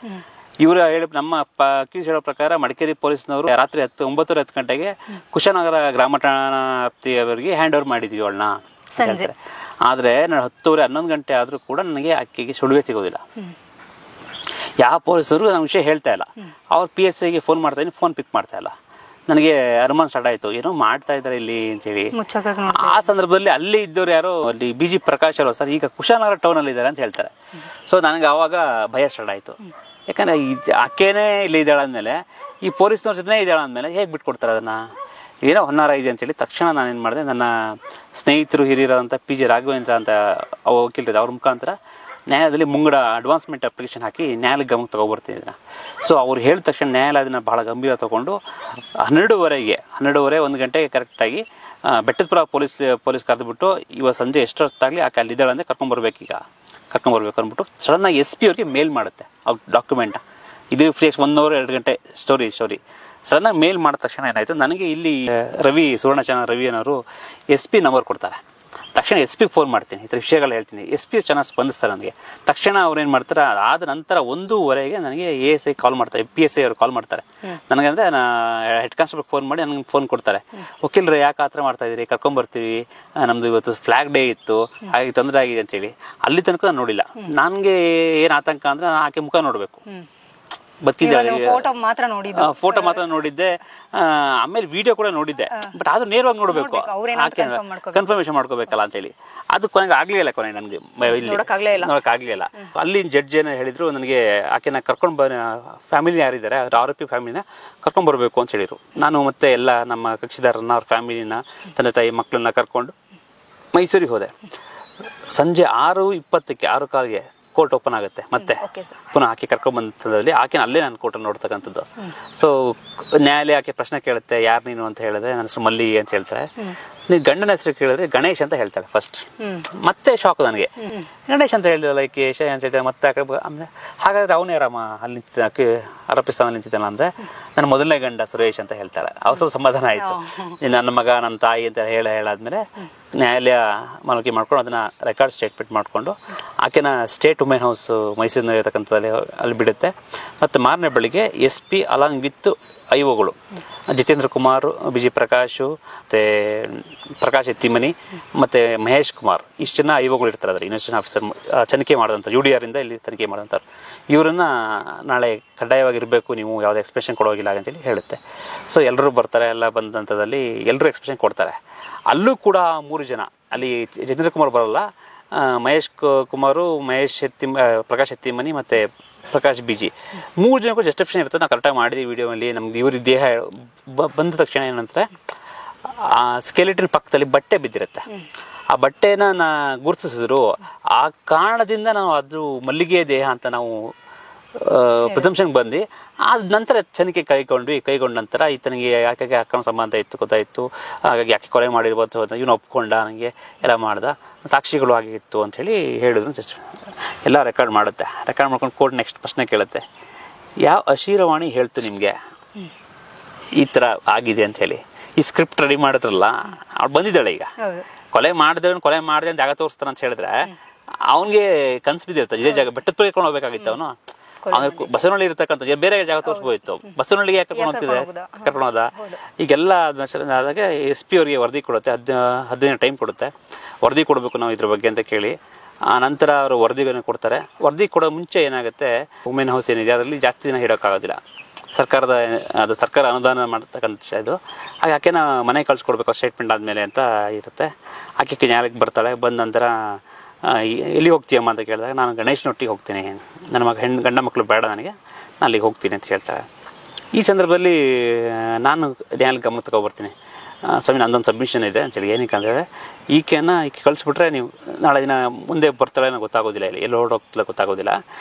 ಇವರು ಹೇಳಿ ನಮ್ಮ ಅಕ್ಯೂಸ್ ಹೇಳೋ ಪ್ರಕಾರ ಮಡಿಕೇರಿ ಪೊಲೀಸ್ನವರು ರಾತ್ರಿ 9:10 ಗಂಟೆಗೆ ಕುಶಾಲನಗರ ಗ್ರಾಮ ಠಾಣಾ ವ್ಯಾಪ್ತಿಯವರಿಗೆ ಹ್ಯಾಂಡ್ ಓವರ್ ಮಾಡಿದ್ವಿ ಅವಳನ್ನ ಹೇಳ್ತಾರೆ. ಆದರೆ ನಾನು 10:30 11 ಗಂಟೆ ಆದರೂ ಕೂಡ ನನಗೆ ಆಕೆಗೆ ಸುಳಿವೇ ಸಿಗೋದಿಲ್ಲ. ಯಾವ ಪೊಲೀಸರು ನನ್ನ ವಿಷಯ ಹೇಳ್ತಾ ಇಲ್ಲ. ಅವ್ರು PSIಗೆ ಫೋನ್ ಮಾಡ್ತಾ ಇದ್ದೀನಿ, ಫೋನ್ ಪಿಕ್ ಮಾಡ್ತಾ ಇಲ್ಲ. ನನಗೆ ಅನುಮಾನ ಸ್ಟಾರ್ಟ್ ಆಯಿತು, ಏನೋ ಮಾಡ್ತಾ ಇದ್ದಾರೆ ಇಲ್ಲಿ ಅಂತೇಳಿ. ಆ ಸಂದರ್ಭದಲ್ಲಿ ಅಲ್ಲಿ ಇದ್ದವ್ರು ಯಾರೋ ಅಲ್ಲಿ BG ಪ್ರಕಾಶ್ ಅವರು ಸರ್ ಈಗ ಕುಶಾಲನಗರ ಟೌನಲ್ಲಿ ಇದ್ದಾರೆ ಅಂತ ಹೇಳ್ತಾರೆ. ಸೊ ನನಗೆ ಆವಾಗ ಭಯ ಸ್ಟಾರ್ಟ್ ಆಯಿತು. ಯಾಕಂದರೆ ಆಕೆನೇ ಇಲ್ಲಿ ಇದ್ದಾಳೆ ಅಂದಮೇಲೆ, ಈ ಪೊಲೀಸ್ನವ್ರ ಜೊತೆ ಇದ್ದಾಳೆ ಅಂದಮೇಲೆ ಹೇಗೆ ಬಿಟ್ಕೊಡ್ತಾರೆ ಅದನ್ನು, ಏನೋ ಹೊನ್ನಾರ ಇದೆ ಅಂತೇಳಿ ತಕ್ಷಣ ನಾನೇನು ಮಾಡಿದೆ, ನನ್ನ ಸ್ನೇಹಿತರು ಹಿರಿಯರಾದಂಥ PG ರಾಘವೇಂದ್ರ ಅಂತ ವಕೀಲರಿದೆ, ಅವ್ರ ಮುಖಾಂತರ ನ್ಯಾಯಾಲಯದಲ್ಲಿ ಮುಂಗಡ ಅಡ್ವಾನ್ಸ್ಮೆಂಟ್ ಅಪ್ಲಿಕೇಶನ್ ಹಾಕಿ ನ್ಯಾಯಾಲಯಕ್ಕೆ ಗಮನಕ್ಕೆ ತೊಗೊಬರ್ತೀನಿ ಇದನ್ನು. ಸೊ ಅವ್ರು ಹೇಳಿದ ತಕ್ಷಣ ನ್ಯಾಯಾಲಯ ಅದನ್ನು ಭಾಳ ಗಂಭೀರ ತೊಗೊಂಡು 12:30 1 ಗಂಟೆಗೆ ಕರೆಕ್ಟಾಗಿ ಬೆಟ್ಟದಪುರ ಪೊಲೀಸ್ ಕರೆದುಬಿಟ್ಟು ಇವಾಗ ಸಂಜೆ ಎಷ್ಟೊತ್ತಾಗಲಿ ಆಕೆ ಅಲ್ಲಿದ್ದಾಳೆ ಅಂದರೆ ಕರ್ಕೊಂಬರ್ಬೇಕು ಅಂದ್ಬಿಟ್ಟು ಸಡನ್ನಾಗಿ SP ಅವ್ರಿಗೆ ಮೇಲ್ ಮಾಡುತ್ತೆ ಅವ್ರ ಡಾಕ್ಯುಮೆಂಟ್. ಇದು ಫ್ರೀ 1 hour 2 ಗಂಟೆ ಸ್ಟೋರಿ ಸಡನ್ನಾಗಿ ಮೇಲ್ ಮಾಡಿದ ತಕ್ಷಣ ಏನಾಯಿತು, ನನಗೆ ಇಲ್ಲಿ ಸುವರ್ಣ ಚಾನಲ್ ರವಿ ಅನ್ನೋರು SP ನಂಬರ್ ಕೊಡ್ತಾರೆ. ತಕ್ಷಣ SP ಫೋನ್ ಮಾಡ್ತೀನಿ, ಈ ಥರ ವಿಷಯಗಳು ಹೇಳ್ತೀನಿ. SP ಚೆನ್ನಾಗಿ ಸ್ಪಂದಿಸ್ತಾರೆ ನನಗೆ. ತಕ್ಷಣ ಅವ್ರು ಏನು ಮಾಡ್ತಾರೆ, ಆದ ನಂತರ 1:30 ನನಗೆ ASI ಕಾಲ್ ಮಾಡ್ತಾರೆ, PSI ಅವರು ಕಾಲ್ ಮಾಡ್ತಾರೆ ನನಗಂದರೆ. ಹೆಡ್ ಕಾನ್ಸ್ಟೇಬಲ್ ಫೋನ್ ಮಾಡಿ ನನಗೆ ಫೋನ್ ಕೊಡ್ತಾರೆ, ವಕೀಲರು ಯಾಕೆ ಆ ಥರ ಮಾಡ್ತಾಯಿದ್ದೀರಿ, ಕರ್ಕೊಂಬರ್ತೀವಿ, ನಮ್ಮದು ಇವತ್ತು ಫ್ಲಾಗ್ ಡೇ ಇತ್ತು, ಹಾಗೆ ತೊಂದರೆ ಆಗಿದೆ ಅಂತೇಳಿ. ಅಲ್ಲಿ ತನಕ ನಾನು ನೋಡಿಲ್ಲ. ನನಗೆ ಏನು ಆತಂಕ ಅಂದರೆ ನಾನು ಆಕೆ ಮುಖ ನೋಡಬೇಕು, ಬದುಕಿದ್ದಾಳೆ, ಫೋಟೋ ಮಾತ್ರ ನೋಡಿದ್ದೆ, ಆಮೇಲೆ ವಿಡಿಯೋ ಕೂಡ ನೋಡಿದ್ದೆ. ಬಟ್ ಅದು ನೇರವಾಗಿ ನೋಡಬೇಕು, ಆಕೆ ಕನ್ಫರ್ಮೇಶನ್ ಮಾಡ್ಕೋಬೇಕಲ್ಲ ಅಂತ ಹೇಳಿ. ಅದು ಕೊನೆಗೆ ಆಗಲಿಲ್ಲ, ನನಗೆ ನೋಡೋಕ್ಕಾಗಲಿಲ್ಲ. ಅಲ್ಲಿ ಜಡ್ಜ್ ಏನೋ ಹೇಳಿದ್ರು ನನಗೆ, ಆಕೆನ ಕರ್ಕೊಂಡು ಫ್ಯಾಮಿಲಿ ಯಾರಿದ್ದಾರೆ ಅವ್ರ ಆರೋಪಿ ಫ್ಯಾಮಿಲಿನ ಕರ್ಕೊಂಡ್ಬರ್ಬೇಕು ಅಂತ ಹೇಳಿದ್ರು. ನಾನು ಮತ್ತೆ ಎಲ್ಲ ನಮ್ಮ ಕಕ್ಷಿದಾರರನ್ನ, ಅವ್ರ ಫ್ಯಾಮಿಲಿನ, ತಂದೆ ತಾಯಿ ಮಕ್ಕಳನ್ನ ಕರ್ಕೊಂಡು ಮೈಸೂರಿಗೆ ಹೋದೆ. ಸಂಜೆ 6:20ಕ್ಕೆ 6:15ಗೆ ಕೋರ್ಟ್ ಓಪನ್ ಆಗುತ್ತೆ. ಮತ್ತೆ ಪುನಃ ಆಕೆ ಕರ್ಕೊಂಡ್ಬಂದ ಸಂದರ್ಭದಲ್ಲಿ ಆಕೆನ ಅಲ್ಲೇ ನಾನು ಕೋರ್ಟಲ್ಲಿ ನೋಡ್ತಕ್ಕಂಥದ್ದು. ಸೊ ನ್ಯಾಯಾಲಯ ಆಕೆ ಪ್ರಶ್ನೆ ಕೇಳುತ್ತೆ, ಯಾರು ನೀನು ಅಂತ ಹೇಳಿದ್ರೆ ನನ್ನ ಹೆಸರು ಮಲ್ಲಿಗೆ ಅಂತ ಹೇಳ್ತಾರೆ. ನೀವು ಗಂಡನ ಹೆಸರು ಕೇಳಿದ್ರೆ ಗಣೇಶ್ ಅಂತ ಹೇಳ್ತಾಳೆ ಫಸ್ಟ್. ಮತ್ತೆ ಶಾಕ್ ನನಗೆ, ಗಣೇಶ್ ಅಂತ ಹೇಳಿದಲ್ಲ ಕೇಶ ಅಂತ ಹೇಳ್ತಾರೆ. ಮತ್ತೆ ಆಮೇಲೆ ಹಾಗಾದ್ರೆ ಅವನೇ ರಾಮ ಅಲ್ಲಿ ಆರೋಪಿ ಸ್ಥಾನದಲ್ಲಿ ನಿಂತಿದ್ದಾನ ಅಂದರೆ ನನ್ನ ಮೊದಲನೇ ಗಂಡ ಸುರೇಶ್ ಅಂತ ಹೇಳ್ತಾಳೆ. ಅವ್ರು ಸ್ವಲ್ಪ ಸಮಾಧಾನ ಆಯಿತು. ನನ್ನ ಮಗ ನನ್ನ ತಾಯಿ ಅಂತ ಹೇಳಾದ್ಮೇಲೆ ನ್ಯಾಯಾಲಯ ಮನವಿ ಮಾಡ್ಕೊಂಡು ಅದನ್ನು ರೆಕಾರ್ಡ್ ಸ್ಟೇಟ್ಮೆಂಟ್ ಮಾಡಿಕೊಂಡು ಆಕೆನ ಸ್ಟೇಟ್ ವುಮೆನ್ ಹೌಸ್ ಮೈಸೂರಿನಲ್ಲಿ ಇರತಕ್ಕಂಥದ್ದಲ್ಲಿ ಅಲ್ಲಿ ಬಿಡುತ್ತೆ. ಮತ್ತು ಮಾರನೇ ಬೆಳಿಗ್ಗೆ SP ಅಲಾಂಗ್ ವಿತ್ IOಗಳು ಜಿತೇಂದ್ರ ಕುಮಾರ್, BG ಪ್ರಕಾಶು, ಮತ್ತು ಪ್ರಕಾಶ್ ಎತ್ತಿಮನಿ ಮತ್ತು ಮಹೇಶ್ ಕುಮಾರ್, ಇಷ್ಟು ಜನ IOಗಳು ಇರ್ತಾರೆ. ಅದರಲ್ಲಿ ಇನ್ವೆಸ್ಟಿಗೇಷನ್ ಆಫೀಸರ್ ತನಿಖೆ ಮಾಡಿದಂಥ UDRಯಿಂದ ಇಲ್ಲಿ ತನಿಖೆ ಮಾಡಿದಂಥವ್ರು. ಇವರನ್ನು ನಾಳೆ ಕಡ್ಡಾಯವಾಗಿರಬೇಕು, ನೀವು ಯಾವುದೇ ಎಕ್ಸ್ಪ್ರೆಷನ್ ಕೊಡೋಗಿಲ್ಲ ಅಂತೇಳಿ ಹೇಳುತ್ತೆ. ಸೊ ಎಲ್ಲರೂ ಬರ್ತಾರೆ. ಎಲ್ಲ ಬಂದಂಥದ್ದಲ್ಲಿ ಎಲ್ಲರೂ ಎಕ್ಸ್ಪ್ರೆಷನ್ ಕೊಡ್ತಾರೆ. ಅಲ್ಲೂ ಕೂಡ 3 ಜನ, ಅಲ್ಲಿ ಜಿತೇಂದ್ರ ಕುಮಾರ್ ಬರೋಲ್ಲ, ಮಹೇಶ್ ಕುಮಾರು, ಪ್ರಕಾಶ್ ಎತ್ತಿಮನಿ ಮತ್ತು ಪ್ರಕಾಶ್ BG 3 ಜನಕ್ಕೂ ಜಸ್ಟಿಫಿಕೇಶನ್ ಇರ್ತದೆ. ನಾವು ಕರೆಕ್ಟಾಗಿ ಮಾಡಿದ್ವಿ ವಿಡಿಯೋದಲ್ಲಿ. ನಮ್ದು ಇವ್ರ ದೇಹ ಬಂದ ತಕ್ಷಣ ಏನಂದರೆ ಸ್ಕೆಲಿಟನ್ ಪಕ್ಕದಲ್ಲಿ ಬಟ್ಟೆ ಬಿದ್ದಿರುತ್ತೆ. ಆ ಬಟ್ಟೆನ ಗುರುತಿಸಿದ್ರು. ಆ ಕಾರಣದಿಂದ ನಾವು ಅದು ಮಲ್ಲಿಗೆ ದೇಹ ಅಂತ ನಾವು ಪ್ರಿಸಂಪ್ಷನ್ಗೆ ಬಂದು ಆದ ನಂತರ ತನಿಖೆ ಕೈಗೊಂಡ ನಂತರ ಈತನಿಗೆ ಯಾಕೆ ಅಕ್ರಮ ಸಂಬಂಧ ಇತ್ತು ಗೊತ್ತಾಯಿತು, ಹಾಗಾಗಿ ಯಾಕೆ ಕೊಲೆ ಮಾಡಿರ್ಬೋದು ಇವನು ಒಪ್ಕೊಂಡ, ನನಗೆ ಎಲ್ಲ ಮಾಡ್ದ, ಸಾಕ್ಷಿಗಳು ಆಗಿತ್ತು ಅಂಥೇಳಿ ಹೇಳಿದ್ರು. ಜಸ್ಟ್ ಎಲ್ಲ ರೆಕಾರ್ಡ್ ಮಾಡುತ್ತೆ. ರೆಕಾರ್ಡ್ ಮಾಡ್ಕೊಂಡು ಕೋರ್ಟ್ ನೆಕ್ಸ್ಟ್ ಪ್ರಶ್ನೆ ಕೇಳುತ್ತೆ, ಯಾವ ಅಶೀರವಾಣಿ ಹೇಳ್ತು ನಿಮಗೆ ಈ ಥರ ಆಗಿದೆ ಅಂತ ಹೇಳಿ ಈ ಸ್ಕ್ರಿಪ್ಟ್ ರೆಡಿ ಮಾಡಿದ್ರಲ್ಲ ಅವ್ಳು ಬಂದಿದ್ದಾಳೆ ಈಗ ಕೊಲೆ ಮಾಡಿದೆ ಅಂತ ಜಾಗ ತೋರಿಸ್ತಾನೆ ಅಂತ ಹೇಳಿದ್ರೆ ಅವನಿಗೆ ಕನ್ಸು ಬಿದ್ದಿರ್ತಾರೆ ಇದೇ ಜಾಗ ಬೆಟ್ಟದ ಕರ್ಕೊಂಡು ಹೋಗ್ಬೇಕಾಗಿತ್ತು ಅವನು ಬಸವನಹಳ್ಳಿ ಇರ್ತಕ್ಕಂಥ ಬೇರೆ ಜಾಗ ತೋರಿಸ್ಬೋದಿತ್ತು ಬಸವನಹಳ್ಳಿಗೆ ಯಾಕೆ ಕರ್ಕೊಂಡು ಹೋದ ಈಗೆಲ್ಲ ಆದಾಗ SP ಅವರಿಗೆ ವರದಿ ಕೊಡುತ್ತೆ 15 ಟೈಮ್ ಕೊಡುತ್ತೆ ವರದಿ ಕೊಡಬೇಕು ನಾವು ಇದ್ರ ಬಗ್ಗೆ ಅಂತ ಕೇಳಿ ಆ ನಂತರ ಅವರು ವರದಿಗಳನ್ನು ಕೊಡ್ತಾರೆ ವರದಿ ಕೊಡೋ ಮುಂಚೆ ಏನಾಗುತ್ತೆ ವುಮೆನ್ ಹೌಸ್ ಏನಿದೆ ಅದರಲ್ಲಿ ಜಾಸ್ತಿ ದಿನ ಇಡೋಕ್ಕಾಗೋದಿಲ್ಲ ಸರ್ಕಾರ ಅನುದಾನ ಮಾಡ್ತಕ್ಕಂಥ ಇದು ಹಾಗೆ ಆಕೆನ ಮನೆಗೆ ಕಳ್ಸಿಕೊಡ್ಬೇಕು ಸ್ಟೇಟ್ಮೆಂಟ್ ಆದಮೇಲೆ ಅಂತ ಇರುತ್ತೆ ಆಕೆ ನ್ಯಾಯಾಲಯಕ್ಕೆ ಬರ್ತಾಳೆ ಬಂದ ನಂತರ ಎಲ್ಲಿ ಹೋಗ್ತೀಯಮ್ಮ ಅಂತ ಕೇಳಿದಾಗ ನಾನು ಗಣೇಶನೊಟ್ಟಿಗೆ ಹೋಗ್ತೀನಿ ನನ್ನ ಗಂಡ ಮಕ್ಕಳು ಬೇಡ ನನಗೆ ನಾನು ಅಲ್ಲಿಗೆ ಹೋಗ್ತೀನಿ ಅಂತ ಹೇಳ್ತಾಳೆ ಈ ಸಂದರ್ಭದಲ್ಲಿ ನಾನು ನ್ಯಾಯಾಲಯಕ್ಕೆ ಗಮನ ತಗೊಬರ್ತೀನಿ ಸ್ವಾಮಿ ನಂದೊಂದು ಸಬ್ಮಿಷನ್ ಇದೆ ಅಂತೇಳಿ ಏನಕ್ಕೆ ಅಂದರೆ ಈಕೆ ಕಳಿಸ್ಬಿಟ್ರೆ ನೀವು ನಾಳೆ ದಿನ ಮುಂದೆ ಬರ್ತಾಳೆ ಗೊತ್ತಾಗೋದಿಲ್ಲ ಇಲ್ಲಿ ಎಲ್ಲಿ ಹೊರಡೋಗ್ತಿಲ್ಲ ಗೊತ್ತಾಗೋದಿಲ್ಲ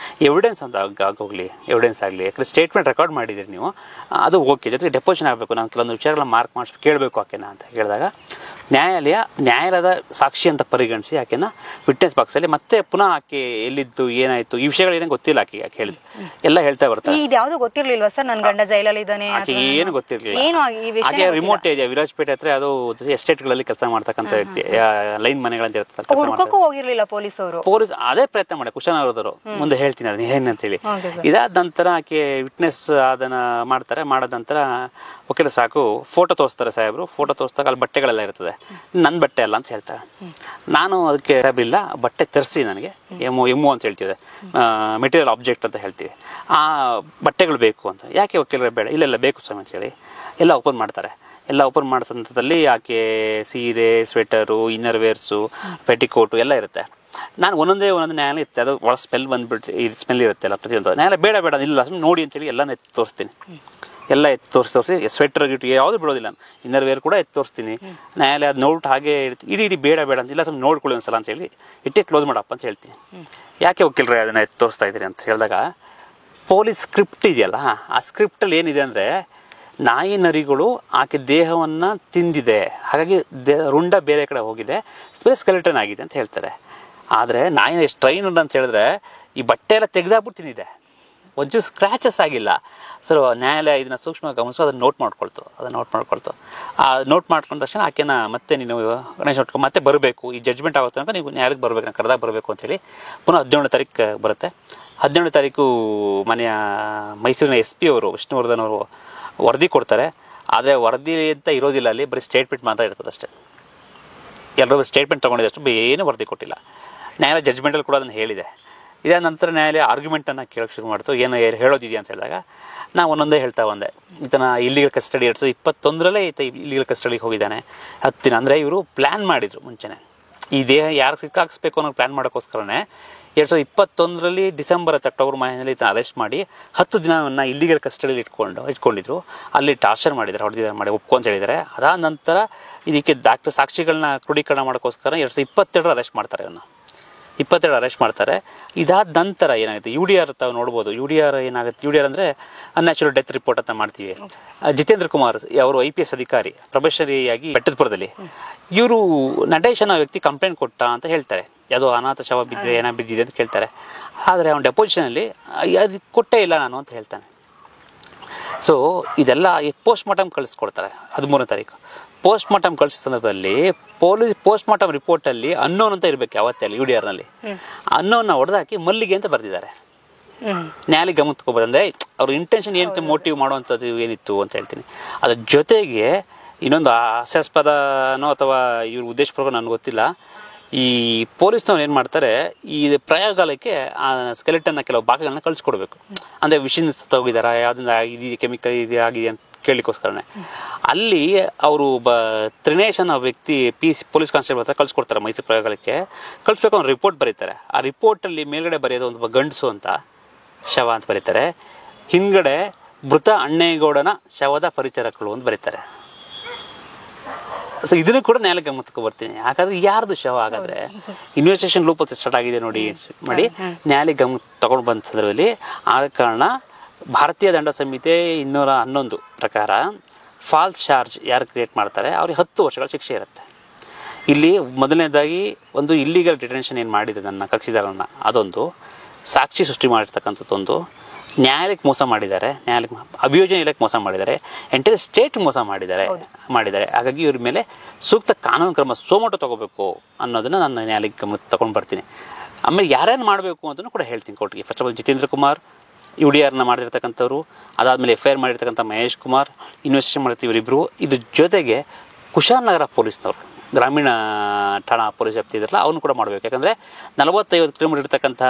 ಎವಿಡೆನ್ಸ್ ಅಂತ ಆಗೋಗ್ಲಿ ಎವಿಡೆನ್ಸ್ ಆಗಲಿ ಯಾಕಂದರೆ ಸ್ಟೇಟ್ಮೆಂಟ್ ರೆಕಾರ್ಡ್ ಮಾಡಿದ್ದೀರಿ ನೀವು ಅದು ಓಕೆ ಜೊತೆಗೆ ಡೆಪೋಷನ್ ಆಗಬೇಕು ನಾನು ಕೆಲವೊಂದು ವಿಚಾರಗಳನ್ನ ಮಾರ್ಕ್ ಮಾಡಿಸ್ಬಿಟ್ಟು ಕೇಳಬೇಕು ಆಕೆನ ಅಂತ ಹೇಳಿದಾಗ ನ್ಯಾಯಾಲಯದ ಸಾಕ್ಷಿ ಅಂತ ಪರಿಗಣಿಸಿ ಆಕೆನ ವಿಟ್ನೆಸ್ ಬಾಕ್ಸಲ್ಲಿ ಮತ್ತೆ ಪುನಃ ಆಕೆ ಎಲ್ಲಿದ್ದು ಏನಾಯಿತು ಈ ವಿಷಯಗಳೇನೇ ಗೊತ್ತಿಲ್ಲ ಆಕೆ ಹೇಳಿದ್ದು ಎಲ್ಲ ಹೇಳ್ತಾ ಬರ್ತಾರೆ ಇದು ಯಾವುದು ಗೊತ್ತಿರಲಿಲ್ವಾ ಸರ್ ನನ್ನ ಗಂಡ ಜೈಲಲ್ಲಿ ಇದ್ದಾನೆ ಆಕೆ ಏನು ಗೊತ್ತಿರಲಿಲ್ಲ ಹಾಗೆ ರಿಮೋಟ್ ಏರಿಯಾ ವಿರಾಜಪೇಟೆ ಹತ್ರ ಅದು ಎಸ್ಟೇಟ್ಗಳಲ್ಲಿ ಕೆಲಸ ಮಾಡ್ತಕ್ಕಂಥ ವ್ಯಕ್ತಿ ಲೈನ್ ಮನೆಗಳಂತ ಹೋಗಿರ್ಲಿಲ್ಲ ಪೊಲೀಸ್ ಅದೇ ಪ್ರಯತ್ನ ಮಾಡಿ ಕುಶನವರದವರು ಮುಂದೆ ಹೇಳ್ತೀನಿ ಅದನ್ನ ಏನಂತ ಹೇಳಿ ಇದಾದ ನಂತರ ಆಕೆ ವಿಟ್ನೆಸ್ ಅದನ್ನ ಮಾಡದ ನಂತರ ವಕೀಲ ಸಾಕು ಫೋಟೋ ತೋರಿಸ್ತಾರೆ ಸಾಹೇಬ್ರು ಫೋಟೋ ತೋರಿಸಿದಾಗ ಅಲ್ಲಿ ಬಟ್ಟೆಗಳೆಲ್ಲ ಇರ್ತದೆ ನನ್ನ ಬಟ್ಟೆ ಅಲ್ಲ ಅಂತ ಹೇಳ್ತಾರೆ ನಾನು ಅದಕ್ಕೆ ಇಲ್ಲ ಬಟ್ಟೆ ತರಿಸಿ ನನಗೆ ಎಮ್ಮು ಅಂತ ಹೇಳ್ತೀವಿ ಮೆಟೀರಿಯಲ್ ಆಬ್ಜೆಕ್ಟ್ ಅಂತ ಹೇಳ್ತೀವಿ ಆ ಬಟ್ಟೆಗಳು ಬೇಕು ಅಂತ ಯಾಕೆ ವಕೀಲರ ಬೇಡ ಇಲ್ಲ ಬೇಕು ಸ್ವಾಮಿ ಅಂತ ಹೇಳಿ ಎಲ್ಲ ಓಪನ್ ಮಾಡ್ತಾರೆ ಎಲ್ಲ ಓಪನ್ ಮಾಡೋ ಸಂದರ್ಭದಲ್ಲಿ ಆಕೆ ಸೀರೆ ಸ್ವೆಟರು ಇನ್ನರ್ ವೇರ್ಸು ಪೆಟಿಕೋಟು ಎಲ್ಲ ಇರುತ್ತೆ ನಾನು ಒಂದೊಂದೇ ನ್ಯಾಯಾಲಯ ಇರುತ್ತೆ ಅದು ಒಳ ಸ್ಮೆಲ್ ಬಂದ್ಬಿಟ್ಟು ಇದು ಸ್ಮೆಲ್ ಇರುತ್ತೆ ಅಲ್ಲ ಪ್ರತಿಯೊಂದು ನ್ಯಾಯಾಲಯ ಬೇಡ ಇಲ್ಲ ಸುಮ್ಮನೆ ನೋಡಿ ಅಂತೇಳಿ ಎಲ್ಲ ಎತ್ತಿ ತೋರಿಸ್ತೀನಿ ಎಲ್ಲ ಎತ್ತಿ ತೋರಿಸಿ ಸ್ವೆಟರ್ ಗಿಟ್ಟು ಯಾವುದು ಬಿಡೋದಿಲ್ಲ ಇನ್ನರ್ ವೇರ್ ಕೂಡ ಎತ್ತಿ ತೋರಿಸ್ತೀನಿ ನ್ಯಾಯಾಲಯ ಅದು ನೋಡ್ಬಿಟ್ಟು ಹಾಗೆ ಇಡೀ ಬೇಡ ಅಂತ ಇಲ್ಲ ಸುಮ್ಮನೆ ನೋಡ್ಕೊಳ್ಳಿ ಒಂದ್ಸಲ ಅಂತ ಹೇಳಿ ಇಟ್ಟೇ ಕ್ಲೋಸ್ ಮಾಡಪ್ಪ ಅಂತ ಹೇಳ್ತೀನಿ ಯಾಕೆ ವಕೀಲರೇ ಅದನ್ನು ಎತ್ತಿ ತೋರಿಸ್ತಾ ಇದ್ದೀರಿ ಅಂತ ಹೇಳಿದಾಗ ಪೊಲೀಸ್ ಸ್ಕ್ರಿಪ್ಟ್ ಇದೆಯಲ್ಲ ಆ ಸ್ಕ್ರಿಪ್ಟಲ್ಲಿ ಏನಿದೆ ಅಂದರೆ ನಾಯಿ ನರಿಗಳು ಆಕೆ ದೇಹವನ್ನು ತಿಂದಿದೆ ಹಾಗಾಗಿ ರುಂಡ ಬೇರೆ ಕಡೆ ಹೋಗಿದೆ ಸ್ಕೆಲಿಟನ್ ಆಗಿದೆ ಅಂತ ಹೇಳ್ತಾರೆ ಆದರೆ ನಾಯಿನ ಎಷ್ಟು ಟ್ರೈನ್ ಅಂತ ಹೇಳಿದ್ರೆ ಈ ಬಟ್ಟೆ ಎಲ್ಲ ತೆಗೆದಾಕ್ಬಿಟ್ಟು ತಿಂದಿದೆ ಒಂಚೂರು ಸ್ಕ್ರ್ಯಾಚಸ್ ಆಗಿಲ್ಲ ಸರ್ ನ್ಯಾಯಾಲಯ ಇದನ್ನ ಸೂಕ್ಷ್ಮವಾಗಿ ಗಮನಿಸು ಅದನ್ನು ನೋಟ್ ಮಾಡ್ಕೊಳ್ತು ಆ ನೋಟ್ ಮಾಡ್ಕೊಂಡ ತಕ್ಷಣ ಆಕೆನ ಮತ್ತೆ ನೀನು ಗಣೇಶ ಹೊಟ್ಕೊಂಡು ಮತ್ತೆ ಬರಬೇಕು ಈ ಜಡ್ಜ್ಮೆಂಟ್ ಆಗೋ ತನಕ ನೀವು ನ್ಯಾಯಾಲಯಕ್ಕೆ ಬರಬೇಕು ನಾನು ಕರೆದಾಗ ಬರಬೇಕು ಅಂತೇಳಿ ಪುನಃ 17ನೇ ತಾರೀಕು ಬರುತ್ತೆ 17ನೇ ತಾರೀಕು ಮನೆಯ ಮೈಸೂರಿನ SP ಅವರು ವಿಷ್ಣುವರ್ಧನ್ ಅವರು ವರದಿ ಕೊಡ್ತಾರೆ ಆದರೆ ವರದಿ ಅಂತ ಇರೋದಿಲ್ಲ ಅಲ್ಲಿ ಬರೀ ಸ್ಟೇಟ್ಮೆಂಟ್ ಮಾತ್ರ ಇರ್ತದೆ ಅಷ್ಟೇ ಎಲ್ಲರೂ ಸ್ಟೇಟ್ಮೆಂಟ್ ತೊಗೊಂಡಿದ್ದಷ್ಟು ಏನು ವರದಿ ಕೊಟ್ಟಿಲ್ಲ ನ್ಯಾಯಾಲಯ ಜಡ್ಜ್ಮೆಂಟಲ್ಲಿ ಕೂಡ ಅದನ್ನು ಹೇಳಿದೆ ಇದಾದ ನಂತರ ನ್ಯಾಯಾಲಯ ಆರ್ಗ್ಯುಮೆಂಟನ್ನು ಕೇಳೋಕ್ಕೆ ಶುರು ಮಾಡ್ತು ಏನು ಹೇಳೋದಿದೆಯಾ ಅಂತ ಹೇಳಿದಾಗ ನಾವು ಒಂದೊಂದೇ ಹೇಳ್ತಾ ಬಂದೆ ಈತನ ಇಲ್ಲಿಗಲ್ ಕಸ್ಟಡಿ 2021ರಲ್ಲೇ ಈತ ಇಲ್ಲಿಗಲ್ ಕಸ್ಟಡಿಗೆ ಹೋಗಿದ್ದಾನೆ 10 ದಿನ ಅಂದರೆ ಇವರು ಪ್ಲ್ಯಾನ್ ಮಾಡಿದರು ಮುಂಚೆನೇ ಈ ದೇಹ ಯಾರು ಸಿಕ್ಕಾಕ್ಸ್ಬೇಕು ಅನ್ನೋ ಪ್ಲ್ಯಾನ್ ಮಾಡೋಕ್ಕೋಸ್ಕರನೇ 2021ರಲ್ಲಿ ಡಿಸೆಂಬರ್ ಅಥವಾ ಅಕ್ಟೋಬರ್ ಮಾಹೆಯಲ್ಲಿ ಈತನ ಅರೆಸ್ಟ್ ಮಾಡಿ 10 ದಿನವನ್ನು ಇಲ್ಲಿಗಲ್ ಕಸ್ಟಡಿಯಲ್ಲಿ ಇಟ್ಕೊಂಡಿದ್ರು ಅಲ್ಲಿ ಟಾರ್ಚರ್ ಮಾಡಿದ್ದಾರೆ ಹೊಡೆದಿದ್ದಾರೆ ಮಾಡಿ ಒಪ್ಕೊಂತ ಹೇಳಿದ್ದಾರೆ ಅದಾದ ನಂತರ ಇದಕ್ಕೆ ಸಾಕ್ಷಿಗಳನ್ನ ಕ್ರೋಢೀಕರಣ ಮಾಡೋಕ್ಕೋಸ್ಕರ 2022 ಅರೆಸ್ಟ್ ಮಾಡ್ತಾರೆ ಅವನ್ನ 22 ಅರೆಸ್ಟ್ ಮಾಡ್ತಾರೆ ಇದಾದ ನಂತರ ಏನಾಗುತ್ತೆ UDR ತಾವು ನೋಡ್ಬೋದು UDR ಏನಾಗುತ್ತೆ UDR ಅಂದರೆ ಅನ್ಯಾಚುರಲ್ ಡೆತ್ ರಿಪೋರ್ಟ್ ಅಂತ ಮಾಡ್ತೀವಿ ಜಿತೇಂದ್ರ ಕುಮಾರ್ ಅವರು IPS ಅಧಿಕಾರಿ ಪ್ರೊಬೆಷನರಿಯಾಗಿ ಬೆಟ್ಟದಪುರದಲ್ಲಿ ಇವರು ನಟೇಶ್ ಅನ್ನೋ ವ್ಯಕ್ತಿ ಕಂಪ್ಲೇಂಟ್ ಕೊಟ್ಟ ಅಂತ ಹೇಳ್ತಾರೆ ಯಾವುದೋ ಅನಾಥ ಶವ ಬಿದ್ದಿದೆ ಅಂತ ಕೇಳ್ತಾರೆ ಆದರೆ ಅವನ ಡೆಪೋಸಿಷನಲ್ಲಿ ಅದು ಕೊಟ್ಟೇ ಇಲ್ಲ ನಾನು ಅಂತ ಹೇಳ್ತಾನೆ ಸೊ ಇದೆಲ್ಲ ಪೋಸ್ಟ್ ಮಾರ್ಟಮ್ ಕಳಿಸ್ಕೊಡ್ತಾರೆ 13ನೇ ತಾರೀಕು ಪೋಸ್ಟ್ ಮಾರ್ಟಮ್ ಕಳಿಸೋ ಸಂದರ್ಭದಲ್ಲಿ ಪೋಸ್ಟ್ ಮಾರ್ಟಮ್ ರಿಪೋರ್ಟಲ್ಲಿ ಅನ್ನೋನ್ ಅಂತ ಇರಬೇಕು ಯಾವತ್ತೇ ಅಲ್ಲಿ UDRನಲ್ಲಿ ಅನ್ನೋನ್ನ ಹೊಡೆದಾಕಿ ಮಲ್ಲಿಗೆ ಅಂತ ಬರೆದಿದ್ದಾರೆ ನ್ಯಾಯಾಲಯ ಗಮನ ತಗೋಬೋದಂದ್ರೆ ಅವ್ರ ಇಂಟೆನ್ಷನ್ ಏನಿತ್ತು ಮೋಟಿವ್ ಮಾಡುವಂಥದ್ದು ಏನಿತ್ತು ಅಂತ ಹೇಳ್ತೀನಿ ಅದ್ರ ಜೊತೆಗೆ ಇನ್ನೊಂದು ಹಾಸ್ಯಾಸ್ಪದನೋ ಅಥವಾ ಇವ್ರ ಉದ್ದೇಶಪೂರ್ವಕ ನನಗೆ ಗೊತ್ತಿಲ್ಲ ಈ ಪೊಲೀಸ್ನವ್ರು ಏನು ಮಾಡ್ತಾರೆ ಈ ಪ್ರಯೋಗಾಲಯಕ್ಕೆ ಆ ಸ್ಕೆಲಿಟನ್ನ ಕೆಲವು ಭಾಗಗಳನ್ನ ಕಳಿಸ್ಕೊಡ್ಬೇಕು ಅಂದರೆ ವಿಷನ್ ತಗೋಗಿದಾರ ಯಾವುದರಿಂದ ಇದು ಕೆಮಿಕಲ್ ಇದು ಆಗಿದೆ ಅಂತ ಕೇಳಲಿಕ್ಕೋಸ್ಕರನೇ ಅಲ್ಲಿ ಅವರು ತ್ರಿನೇಶ್ ಅನ್ನೋ ವ್ಯಕ್ತಿ ಪೊಲೀಸ್ ಕಾನ್ಸ್ಟೇಬಲ್ ಹತ್ರ ಕಳಿಸ್ಕೊಡ್ತಾರೆ ಮೈಸೂರು ಪ್ರಯೋಗಾಲಯಕ್ಕೆ ಕಳಿಸ್ಬೇಕು ಅವ್ನು ರಿಪೋರ್ಟ್ ಬರೀತಾರೆ ಆ ರಿಪೋರ್ಟಲ್ಲಿ ಮೇಲ್ಗಡೆ ಬರೆಯೋದು ಒಂದು ಗಂಡಸು ಅಂತ ಶವ ಅಂತ ಬರೀತಾರೆ ಹಿಂದ್ಗಡೆ ಮೃತ ಅಣ್ಣೇಗೌಡನ ಶವದ ಪರಿಚಾರಕರು ಅಂತ ಬರೀತಾರೆ ಸೊ ಇದನ್ನು ಕೂಡ ನ್ಯಾಯಾಲಯ ಗಮನಕ್ಕೆ ಬರ್ತೀನಿ ಯಾಕಂದ್ರೆ ಯಾರ್ದು ಶವ ಹಾಗಾದ್ರೆ ಇನ್ವೆಸ್ಟಿಗೇಷನ್ ಲೂಪ್ ಸ್ಟಾರ್ಟ್ ಆಗಿದೆ ನೋಡಿ ಮಾಡಿ ನ್ಯಾಯಾಲಯ ಗಮನ ತಗೊಂಡು ಬಂದ ಸಂದರ್ಭದಲ್ಲಿ ಆದ ಕಾರಣ ಭಾರತೀಯ ದಂಡ ಸಂಹಿತೆ 211 ಪ್ರಕಾರ ಫಾಲ್ಸ್ ಚಾರ್ಜ್ ಯಾರು ಕ್ರಿಯೇಟ್ ಮಾಡ್ತಾರೆ ಅವ್ರಿಗೆ 10 ವರ್ಷಗಳ ಶಿಕ್ಷೆ ಇರುತ್ತೆ ಇಲ್ಲಿ ಮೊದಲನೇದಾಗಿ ಒಂದು ಇಲ್ಲಿಗಲ್ ಡಿಟೆನ್ಷನ್ ಏನು ಮಾಡಿದೆ ನನ್ನ ಕಕ್ಷಿದಾರನ ಅದೊಂದು ಸಾಕ್ಷಿ ಸೃಷ್ಟಿ ಮಾಡಿರ್ತಕ್ಕಂಥದ್ದೊಂದು ನ್ಯಾಯಾಲಯಕ್ಕೆ ಮೋಸ ಮಾಡಿದ್ದಾರೆ, ಅಭಿಯೋಜನೆ ಇಲಾಖೆ ಮೋಸ ಮಾಡಿದ್ದಾರೆ, ಎಂಟೈರ್ ಸ್ಟೇಟ್ ಮೋಸ ಮಾಡಿದ್ದಾರೆ. ಹಾಗಾಗಿ ಇವ್ರ ಮೇಲೆ ಸೂಕ್ತ ಕಾನೂನು ಕ್ರಮ ಸೋಮೋಟೋ ತಗೋಬೇಕು ಅನ್ನೋದನ್ನ ನಾನು ನ್ಯಾಯಾಲಯಕ್ಕೆ ಗಮನಕ್ಕೆ ತಗೊಂಡು ಬರ್ತೀನಿ. ಆಮೇಲೆ ಯಾರ್ಯಾರು ಮಾಡಬೇಕು ಅಂತಲೂ ಕೂಡ ಹೇಳ್ತೀನಿ ಕೋರ್ಟ್ಗೆ. First of all Jitendra Kumar UDRನ ಮಾಡಿರ್ತಕ್ಕಂಥವ್ರು, ಅದಾದಮೇಲೆ FIR ಮಾಡಿರ್ತಕ್ಕಂಥ ಮಹೇಶ್ ಕುಮಾರ್, ಇನ್ವೆಸ್ಟಿಗೇಷನ್ ಮಾಡ್ತೀವಿ ಇವರಿಬ್ಬರು. ಇದ್ರ ಜೊತೆಗೆ ಕುಶಾಲನಗರ ಪೊಲೀಸ್ನವರು, ಗ್ರಾಮೀಣ ಠಾಣಾ ಪೊಲೀಸ್ ವ್ಯಾಪ್ತಿ ಇದ್ರಲ್ಲ ಅವನು ಕೂಡ ಮಾಡಬೇಕು. ಯಾಕಂದರೆ 40-50 ಕಿಲೋಮೀಟರ್ ಇರ್ತಕ್ಕಂಥ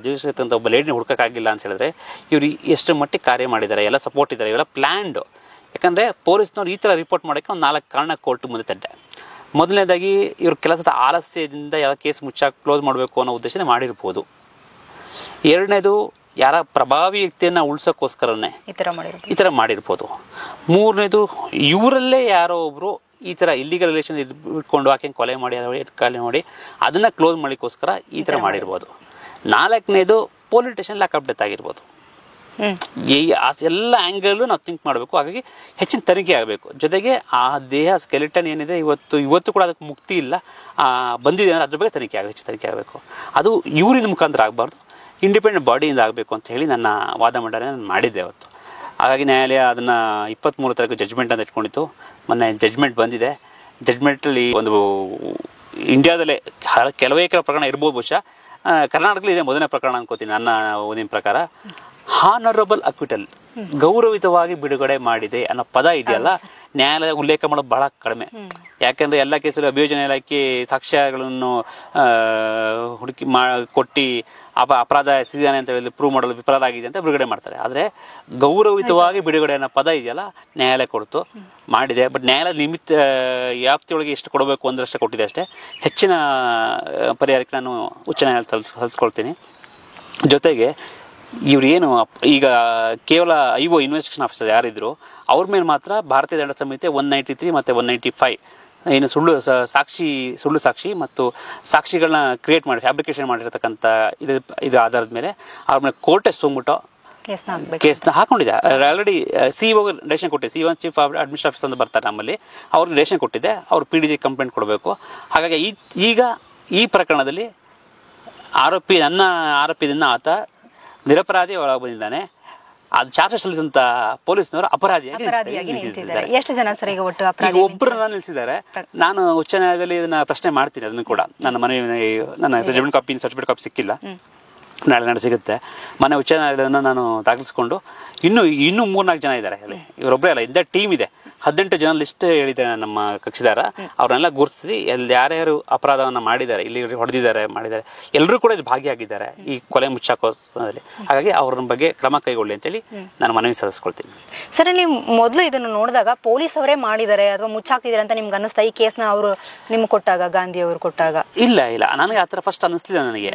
ಜೀವಿಸಿರ್ತಕ್ಕಂಥ ಒಬ್ಬ ಲೇಡಿನ ಹುಡುಕೋಕ್ಕಾಗಿಲ್ಲ ಅಂತ ಹೇಳಿದ್ರೆ ಇವರು ಎಷ್ಟು ಮಟ್ಟಿಗೆ ಕಾರ್ಯ ಮಾಡಿದ್ದಾರೆ, ಎಲ್ಲ ಸಪೋರ್ಟ್ ಇದ್ದಾರೆ, ಇವೆಲ್ಲ ಪ್ಲ್ಯಾಂಡು. ಯಾಕಂದರೆ ಪೊಲೀಸ್ನವ್ರು ಈ ಥರ ರಿಪೋರ್ಟ್ ಮಾಡೋಕ್ಕೆ ಒಂದು 4 ಕಾರಣ ಕೋರ್ಟ್ ಮುಂದೆ ತಂದೆ. ಮೊದಲನೇದಾಗಿ ಇವ್ರ ಕೆಲಸದ ಆಲಸ್ಯದಿಂದ ಯಾವ ಕೇಸ್ ಕ್ಲೋಸ್ ಮಾಡಬೇಕು ಅನ್ನೋ ಉದ್ದೇಶದಿಂದ ಮಾಡಿರ್ಬೋದು. ಎರಡನೇದು ಯಾರ ಪ್ರಭಾವಿ ವ್ಯಕ್ತಿಯನ್ನು ಉಳಿಸೋಕ್ಕೋಸ್ಕರನೇ ಈ ಥರ ಮಾಡಿರ್ಬೋದು. ಮೂರನೇದು ಇವರಲ್ಲೇ ಯಾರೋ ಒಬ್ಬರು ಈ ಥರ ಇಲ್ಲಿಗಲ್ ರಿಲೇಷನ್ ಇಟ್ಕೊಂಡು ಆಕೆ ಕೊಲೆ ಮಾಡಿ ಅದನ್ನು ಕ್ಲೋಸ್ ಮಾಡಲಿಕ್ಕೋಸ್ಕರ ಈ ಥರ ಮಾಡಿರ್ಬೋದು. ನಾಲ್ಕನೇದು ಪೊಲೀಸ್ ಸ್ಟೇಷನ್ ಲಾಕಪ್ ಡೆತ್ ಆಗಿರ್ಬೋದು. ಎಲ್ಲ ಆ್ಯಂಗಲ್ಲೂ ನಾವು ಥಿಂಕ್ ಮಾಡಬೇಕು. ಹಾಗಾಗಿ ಹೆಚ್ಚಿನ ತನಿಖೆ ಆಗಬೇಕು. ಜೊತೆಗೆ ಆ ದೇಹ ಸ್ಕೆಲಿಟನ್ ಏನಿದೆ ಇವತ್ತು ಕೂಡ ಅದಕ್ಕೆ ಮುಕ್ತಿ ಇಲ್ಲ, ಬಂದಿದೆ ಅಂದರೆ ಅದ್ರ ಬಗ್ಗೆ ಹೆಚ್ಚು ತನಿಖೆ ಆಗಬೇಕು. ಅದು ಇವರಿಂದ ಮುಖಾಂತರ ಆಗಬಾರ್ದು, ಇಂಡಿಪೆಂಡೆಂಟ್ ಬಾಡಿಯಿಂದ ಆಗಬೇಕು ಅಂತ ಹೇಳಿ ನನ್ನ ವಾದ ಮಂಡನೆ ನಾನು ಮಾಡಿದ್ದೆ ಅವತ್ತು. ಹಾಗಾಗಿ ನ್ಯಾಯಾಲಯ ಅದನ್ನು 23 ತಾರೀಕು ಜಡ್ಜ್ಮೆಂಟ್ ಅಂತ ಇಟ್ಕೊಂಡಿತ್ತು. ಮೊನ್ನೆ ಜಡ್ಜ್ಮೆಂಟ್ ಬಂದಿದೆ. ಜಡ್ಜ್ಮೆಂಟಲ್ಲಿ ಒಂದು ಇಂಡಿಯಾದಲ್ಲೇ ಕೆಲವೇ ಪ್ರಕರಣ ಇರ್ಬೋದು, ಬಹುಶಃ ಕರ್ನಾಟಕದಲ್ಲಿ ಇದೆ ಮೊದಲನೇ ಪ್ರಕರಣ ಅನ್ಕೋತೀನಿ ನನ್ನ ಓದಿನ ಪ್ರಕಾರ. ಹಾನರಬಲ್ ಅಕ್ವಿಟಲ್, ಗೌರವಿತವಾಗಿ ಬಿಡುಗಡೆ ಮಾಡಿದೆ ಅನ್ನೋ ಪದ ಇದೆಯಲ್ಲ, ನ್ಯಾಯಾಲಯ ಉಲ್ಲೇಖ ಮಾಡೋದು ಬಹಳ ಕಡಿಮೆ. ಯಾಕೆಂದರೆ ಎಲ್ಲ ಕೇಸಲ್ಲಿ ಅಭಿಯೋಜನೆ ಇಲಾಖೆ ಸಾಕ್ಷ್ಯಗಳನ್ನು ಹುಡುಕಿ ಕೊಟ್ಟು ಅಪರಾಧ ಎಸಗಿದಾನೆ ಅಂತ ಹೇಳಿ ಪ್ರೂವ್ ಮಾಡಲು ವಿಫಲ ಆಗಿದೆ ಅಂತ ಬಿಡುಗಡೆ ಮಾಡ್ತಾರೆ. ಆದರೆ ಗೌರವಿತವಾಗಿ ಬಿಡುಗಡೆ ಅನ್ನೋ ಪದ ಇದೆಯಲ್ಲ, ನ್ಯಾಯಾಲಯ ಕೊಡ್ತು, ಮಾಡಿದೆ. ಬಟ್ ನ್ಯಾಯಾಲಯ ನಿಮಿತ್ತ ವ್ಯಾಪ್ತಿಯೊಳಗೆ ಎಷ್ಟು ಕೊಡಬೇಕು ಅಂದ್ರಷ್ಟೇ ಕೊಟ್ಟಿದೆ ಅಷ್ಟೇ. ಹೆಚ್ಚಿನ ಪರಿಹಾರಕ್ಕೆ ನಾನು ಉಚ್ಚ ನ್ಯಾಯಾಲಯ ಸಲ್ಲಿಸ್ಕೊಳ್ತೀನಿ. ಜೊತೆಗೆ ಇವ್ರು ಏನು ಈಗ ಕೇವಲ IO ಇನ್ವೆಸ್ಟಿಗೇಷನ್ ಆಫೀಸರ್ ಯಾರಿದ್ರು ಅವ್ರ ಮೇಲೆ ಮಾತ್ರ ಭಾರತೀಯ ದಂಡ ಸಂಹಿತೆ 193 ಮತ್ತು 195 ಏನು ಸುಳ್ಳು ಸಾಕ್ಷಿ ಮತ್ತು ಸಾಕ್ಷಿಗಳನ್ನ ಕ್ರಿಯೇಟ್ ಮಾಡಿ ಫ್ಯಾಬ್ರಿಕೇಷನ್ ಮಾಡಿರ್ತಕ್ಕಂಥ ಇದು ಆಧಾರದ ಮೇಲೆ ಅವ್ರ ಮೇಲೆ ಕೋರ್ಟೇ ಸುಮ್ಬಿಟ್ಟು ಕೇಸ್ನ ಹಾಕೊಂಡಿದೆ. ಆಲ್ರೆಡಿ CEO ಡೈರೆಕ್ಷನ್ ಕೊಟ್ಟಿದೆ. CO ಚೀಫ್ ಅಡ್ಮಿನಿಸ್ಟ್ರೇಟಿವ್ ಆಫೀಸರ್ ಅಂತ ಬರ್ತಾರೆ ನಮ್ಮಲ್ಲಿ, ಅವ್ರಿಗೆ ಡೈರೆಕ್ಷನ್ ಕೊಟ್ಟಿದೆ. ಅವ್ರು PDG ಕಂಪ್ಲೇಂಟ್ ಕೊಡಬೇಕು. ಹಾಗಾಗಿ ಈಗ ಈ ಪ್ರಕರಣದಲ್ಲಿ ನನ್ನ ಆರೋಪಿದಿಂದ ಆತ ನಿರಪರಾಧಿ ಒಳಗೆ ಬಂದಿದ್ದಾನೆ. ಅದು ಚಾರ್ಜ್ ಸಲ್ಲಿಸಿದಂತ ಪೊಲೀಸ್ನವರು ಅಪರಾಧಿಯಾಗಿ ನಿಲ್ಲಿಸಿದ್ದಾರೆ. ಎಷ್ಟು ಜನ ಸರ್ ಈಗ ಒಟ್ಟು ಈಗ ಒಬ್ಬರನ್ನ ನಿಲ್ಲಿಸಿದ್ದಾರೆ. ನಾನು ಉಚ್ಚ ನ್ಯಾಯಾಲಯದಲ್ಲಿ ಇದನ್ನ ಪ್ರಶ್ನೆ ಮಾಡ್ತೀನಿ. ಅದನ್ನು ಕೂಡ ನನ್ನ ಜಡ್ಜ್ಮೆಂಟ್ ಕಾಪಿ ಸರ್ಟಿಫಿಕೇಟ್ ಕಾಪಿ ಸಿಕ್ಕಿಲ್ಲ, ನಾಳೆ ಸಿಗುತ್ತೆ. ಮೊನ್ನೆ ಉಚ್ಚ ನ್ಯಾಯಾಲಯವನ್ನು ನಾನು ದಾಖಲಿಸ್ಕೊಂಡು ಇನ್ನೂ 3-4 ಜನ ಇದ್ದಾರೆ ಅಲ್ಲಿ. ಇವರೊಬ್ಬರೇ ಅಲ್ಲ, ಇಂಥ ಟೀಮ್ ಇದೆ. 18 ಜನ ಲಿಸ್ಟ್ ಹೇಳಿದ್ದಾರೆ ನಮ್ಮ ಕಕ್ಷಿದಾರ. ಅವ್ರನ್ನೆಲ್ಲ ಗುರುತಿಸಿ ಯಾರ್ಯಾರು ಅಪರಾಧವನ್ನು ಮಾಡಿದ್ದಾರೆ, ಇಲ್ಲಿ ಮಾಡಿದ್ದಾರೆ ಎಲ್ಲರೂ ಕೂಡ ಇದು ಭಾಗಿಯಾಗಿದ್ದಾರೆ ಈ ಕೊಲೆ ಮುಚ್ಚಾಕೋದಲ್ಲಿ. ಹಾಗಾಗಿ ಅವ್ರ ಬಗ್ಗೆ ಕ್ರಮ ಕೈಗೊಳ್ಳಿ ಅಂತೇಳಿ ನಾನು ಮನವಿ ಸಲ್ಲಿಸ್ಕೊಳ್ತೀನಿ. ಸರ್, ನೀವು ಮೊದಲು ಇದನ್ನು ನೋಡಿದಾಗ ಪೊಲೀಸ್ ಅವರೇ ಮಾಡಿದ್ದಾರೆ ಅಥವಾ ಮುಚ್ಚಾಕ್ತಿದ್ದಾರೆ ಅಂತ ನಿಮ್ಗೆ ಅನ್ನಿಸ್ತಾ ಈ ಕೇಸ್ನ ಅವರು ನಿಮ್ಗೆ ಕೊಟ್ಟಾಗ, ಗಾಂಧಿ ಅವರು ಕೊಟ್ಟಾಗ? ಇಲ್ಲ, ನನಗೆ ಆ ಥರ ಫಸ್ಟ್ ಅನ್ನಿಸ್ಲಿಲ್ಲ. ನನಗೆ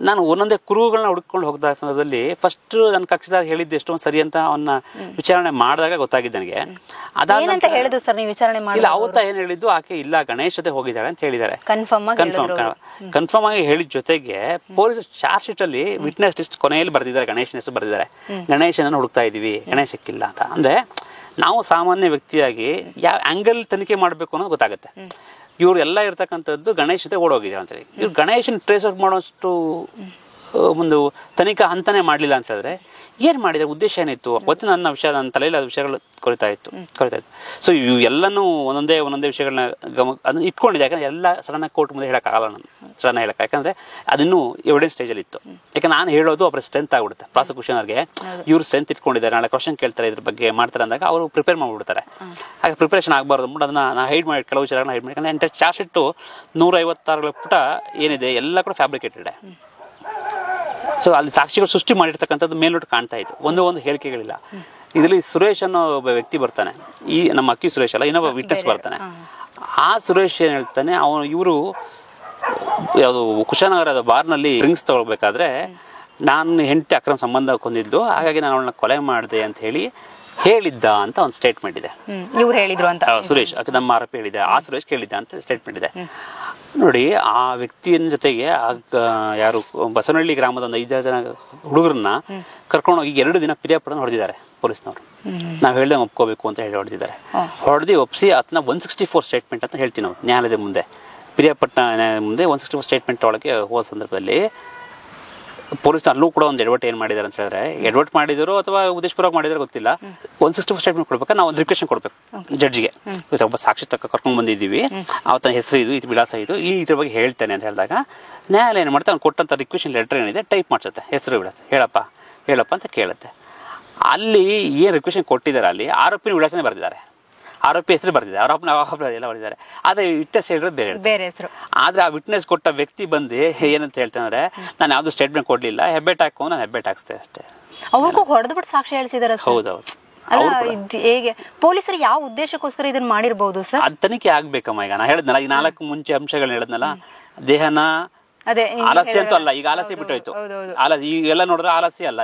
ನಾನು ಒಂದೊಂದೇ ಕುರುಹುಗಳನ್ನ ಹುಡುಕೊಂಡು ಹೋಗ್ತಾ ಸಂದರ್ಭದಲ್ಲಿ ಫಸ್ಟ್ ನನ್ನ ಕಕ್ಷಿದಾರ ಹೇಳಿದ್ದು ಎಷ್ಟೊಂದು ಸರಿ ಅಂತ ಅವನ್ನ ವಿಚಾರಣೆ ಮಾಡಿದಾಗ ಗೊತ್ತಾಗಿದ್ದು ನನಗೆ. ಅದಾದಂತ ಹೇಳಿದ್ರು ಸರ್ ನೀವು ವಿಚಾರಣೆ ಮಾಡಿ? ಇಲ್ಲ, ಅವತ್ತ ಏನ್ ಹೇಳಿದ್ದು, ಆಕೆ ಇಲ್ಲ ಗಣೇಶ್ ಜೊತೆ ಹೋಗಿದ್ದಾಳೆ ಅಂತ ಹೇಳಿದ್ದಾರೆ. ಕನ್ಫರ್ಮ್ ಆಗಿ ಹೇಳಿದ ಜೊತೆಗೆ ಪೊಲೀಸ್ ಚಾರ್ಜ್ ಶೀಟ್ ಅಲ್ಲಿ ವಿಟ್ನೆಸ್ ಲಿಸ್ಟ್ ಕೊನೆಯಲ್ಲಿ ಬರೆದಿದ್ದಾರೆ, ಗಣೇಶನ ಹೆಸರು ಬರೆದಿದ್ದಾರೆ. ಗಣೇಶನನ್ನು ಹುಡುಕ್ತಾ ಇದೀವಿ, ಗಣೇಶ್ ಸಿಕ್ಕಿಲ್ಲ ಅಂತ. ಅಂದ್ರೆ ನಾವು ಸಾಮಾನ್ಯ ವ್ಯಕ್ತಿಯಾಗಿ ಯಾವ ಆಂಗಲ್ ತನಿಖೆ ಮಾಡಬೇಕು ಅನ್ನೋದು ಗೊತ್ತಾಗುತ್ತೆ. ಇವ್ರು ಎಲ್ಲ ಇರ್ತಕ್ಕಂಥದ್ದು ಗಣೇಶ್ ಜೊತೆ ಓಡೋಗಿದ್ದಾರೆ ಅಂತೇಳಿ. ಇವ್ರು ಗಣೇಶನ ಟ್ರೇಸ್ ಔಟ್ ಮಾಡೋಷ್ಟು ಒಂದು ತನಿಖಾ ಹಂತನೇ ಮಾಡಲಿಲ್ಲ ಅಂತ ಹೇಳಿದ್ರೆ ಏನು ಮಾಡಿದ್ರೆ ಉದ್ದೇಶ ಏನಿತ್ತು? ಅವತ್ತು ನನ್ನ ತಲೆಯಲ್ಲಿ ಅದು ವಿಷಯಗಳು ಕೊರಿತಾ ಇತ್ತು. ಸೊ ಇವು ಎಲ್ಲನೂ ಒಂದೊಂದೇ ವಿಷಯಗಳನ್ನ ಅದನ್ನ ಇಟ್ಕೊಂಡಿದೆ. ಯಾಕಂದ್ರೆ ಎಲ್ಲ ಸಡನ್ ಕೋರ್ಟ್ ಮುಂದೆ ಹೇಳೋಕ್ಕಾಗಲ್ಲ, ನಾನು ಸಡನ್ ಹೇಳಕ್ಕೆ. ಯಾಕಂದ್ರೆ ಅದನ್ನೂ ಎವಿಡೆನ್ಸ್ ಸ್ಟೇಜಲ್ಲಿ ಇತ್ತು. ಯಾಕಂದ್ರೆ ನಾನು ಹೇಳೋದು ಅವ್ರ ಸ್ಟ್ರೆಂತ್ ಆಗ್ಬಿಡುತ್ತೆ. ಪ್ರಾಸಿಕ್ಯೂಷನರ್ಗೆ ಇವ್ರು ಸ್ಟ್ರೆಂತ್ ಇಟ್ಕೊಂಡಿದ್ದಾರೆ, ನಾಳೆ ಕ್ವಶನ್ ಕೇಳ್ತಾರೆ, ಇದ್ರ ಬಗ್ಗೆ ಮಾಡ್ತಾರೆ ಅಂದಾಗ ಅವರು ಪ್ರಿಪೇರ್ ಮಾಡಿಬಿಡ್ತಾರೆ. ಹಾಗೆ ಪ್ರಿಪರೇಷನ್ ಆಗಬಾರ್ದು ಅಂದ್ಬಿಟ್ಟು ಅದನ್ನ ನಾನು ಹೈಡ್ ಮಾಡಿ, ಕೆಲವು ವಿಚಾರಗಳನ್ನ ಹೈಡ್ ಮಾಡಿ. ಯಾಕಂದ್ರೆ ಚಾರ್ಜ್ ಶೀಟು 156 ಪುಟ ಏನಿದೆ ಎಲ್ಲ ಕೂಡ ಫ್ಯಾಬ್ರಿಕೇಟೆಡ್. ಸೊ ಅಲ್ಲಿ ಸಾಕ್ಷಿಗಳು ಸೃಷ್ಟಿ ಮಾಡಿರ್ತಕ್ಕಂಥದ್ದು ಮೇಲ್ನೋಟ ಕಾಣ್ತಾ ಇತ್ತು, ಒಂದು ಹೇಳಿಕೆಗಳಿಲ್ಲ. ಇದರಲ್ಲಿ ಸುರೇಶ್ ಅನ್ನೋ ಒಬ್ಬ ವ್ಯಕ್ತಿ ಬರ್ತಾನೆ, ಈ ನಮ್ಮ ಅಕ್ಕಿ ಸುರೇಶ್ ಅಲ್ಲ, ಇನ್ನೊಬ್ಬ ವಿಟ್ನೆಸ್ ಬರ್ತಾನೆ. ಆ ಸುರೇಶ್ ಏನು ಹೇಳ್ತಾನೆ, ಇವರು ಯಾವುದು ಕುಶಾನಗರದ ಬಾರ್ನಲ್ಲಿ ಡ್ರಿಂಕ್ಸ್ ತಗೊಳ್ಬೇಕಾದ್ರೆ ನಾನು ಹೆಂಡತಿ ಅಕ್ರಮ ಸಂಬಂಧ ಹೊಂದಿದ್ದು, ಹಾಗಾಗಿ ನಾನು ಅವಳನ್ನ ಕೊಲೆ ಮಾಡಿದೆ ಅಂತ ಹೇಳಿದ್ದ ಅಂತ ಒಂದು ಸ್ಟೇಟ್ಮೆಂಟ್ ಇದೆ. ಇವ್ರು ಹೇಳಿದ್ರು ಅಂತ ಸುರೇಶ್, ನಮ್ಮ ಆರೋಪಿ ಹೇಳಿದೆ, ಆ ಸುರೇಶ್ ಕೇಳಿದ್ದ ಅಂತ ಸ್ಟೇಟ್ಮೆಂಟ್ ಇದೆ. ನೋಡಿ, ಆ ವ್ಯಕ್ತಿಯ ಜೊತೆಗೆ ಯಾರು ಬಸವನಹಳ್ಳಿ ಗ್ರಾಮದ ಒಂದು 5 ಜನ ಹುಡುಗರನ್ನ ಕರ್ಕೊಂಡೋಗಿ 2 ದಿನ ಪಿರಿಯಾಪುರನ ಹೊಡೆದಿದ್ದಾರೆ ಪೊಲೀಸ್ನವರು. ನಾವು ಹೇಳ್ದಂಗೆ ಒಪ್ಕೋಬೇಕು ಅಂತ ಹೇಳಿ ಹೊಡೆದಿದ್ದಾರೆ. ಹೊಡೆದು ಒಪ್ಪಿಸಿ ಅದನ್ನ 164 ಸ್ಟೇಟ್ಮೆಂಟ್ ಅಂತ ಹೇಳ್ತೀವಿ ನಾವು ನ್ಯಾಯಾಲಯದ ಮುಂದೆ. ಪಿರಿಯಾಪಟ್ಟಣ ನ್ಯಾಯಾಲಯದ ಮುಂದೆ 164 ಸ್ಟೇಟ್ಮೆಂಟ್ ಒಳಗೆ ಹೋದ ಸಂದರ್ಭದಲ್ಲಿ ಪೊಲೀಸ್ ಅಲ್ಲೂ ಕೂಡ ಒಂದು ಎಡವಟ್ಟು ಏನು ಮಾಡಿದ್ದಾರೆ ಅಂತ ಹೇಳಿದ್ರೆ, ಎಡವಟ್ಟು ಮಾಡಿದ್ರು ಅಥವಾ ಉದ್ದೇಶಪೂರ್ವಕ ಮಾಡಿದ್ರೆ ಗೊತ್ತಿಲ್ಲ, 164 ಸ್ಟೇಟ್ಮೆಂಟ್ ಕೊಡ್ಬೇಕಾದ್ರೆ ನಾವು ಒಂದು ರಿಕ್ವೆಷನ್ ಕೊಡ್ಬೇಕು ಜಡ್ಜಿಗೆ. ಒಬ್ಬ ಸಾಕ್ಷಿ ತಕ್ಕ ಕರ್ಕೊಂಡು ಬಂದಿದ್ದೀವಿ, ಅವನ ಹೆಸರು ಇದು, ಇದು ವಿಳಾಸ ಇದು, ಇದ್ರ ಬಗ್ಗೆ ಹೇಳ್ತೇನೆ ಅಂತ ಹೇಳಿದಾಗ ನ್ಯಾಯಾಲಯ ಏನು ಮಾಡ್ತಾ ಅವ್ನು ಕೊಟ್ಟಂಥ ರಿಕ್ವೆಷನ್ ಲೆಟರ್ ಏನಿದೆ ಟೈಪ್ ಮಾಡಿಸುತ್ತೆ, ಹೆಸರು ವಿಳಾಸ ಹೇಳಪ್ಪ ಅಂತ ಕೇಳುತ್ತೆ. ಅಲ್ಲಿ ಏನು ರಿಕ್ವೆಷನ್ ಕೊಟ್ಟಿದ್ದಾರೆ ಅಲ್ಲಿ ಆರೋಪಿನ ವಿಳಾಸನೇ ಬರೆದಿದ್ದಾರೆ, ಆರೋಪಿ ಹೆಸರು ಬರ್ತಿದೆ, ಆರೋಪನ ಎಲ್ಲ ಬರ್ತಿದ್ದಾರೆ. ಆದರೆ ವಿಟ್ನೆಸ್ ಹೇಳಿರೋದು ಬೇರೆ ಹೆಸರು. ಆದರೆ ಆ ವಿಟ್ನೆಸ್ ಕೊಟ್ಟ ವ್ಯಕ್ತಿ ಬಂದು ಏನಂತ ಹೇಳ್ತಾನೆ, ನಾನು ಯಾವುದು ಸ್ಟೇಟ್ಮೆಂಟ್ ಕೊಡಲಿಲ್ಲ, ಹೆಬ್ಬೆಟ್ ಹಾಕೋ ನಾನು ಹೆಬ್ಬೆಟ್ ಹಾಕ್ಸ್ತೆ ಅಷ್ಟೇ. ಅವ್ರಿಗೂ ಹೊಡೆದ್ಬಿಟ್ಟು ಸಾಕ್ಷಿ ಹೇಳಿಸಿದಾರೆ. ಹೌದೌದು. ಹೇಗೆ ಪೊಲೀಸರು ಯಾವ ಉದ್ದೇಶಕ್ಕೋಸ್ಕರ ಇದನ್ನ ಮಾಡಿರ್ಬೋದು ಸರ್? ಅದು ತನಿಖೆ ಆಗ್ಬೇಕಮ್ಮ. ಈಗ ನಾ ಹೇಳಿದ್ನಲ್ಲ, ಈ 4 ಮುಂಚೆ ಅಂಶಗಳನ್ನ ಹೇಳಿದ್ನಲ್ಲ, ದೇಹನ ಅದೇ ಆಲಸ್ಯ ಅಂತೂ ಅಲ್ಲ, ಈಗ ಆಲಸ್ಯ ಬಿಟ್ಟೋಯ್ತು. ಆಲಸ್ಯ ಈಗೆಲ್ಲ ನೋಡಿದ್ರೆ ಆಲಸ್ಯ ಅಲ್ಲ,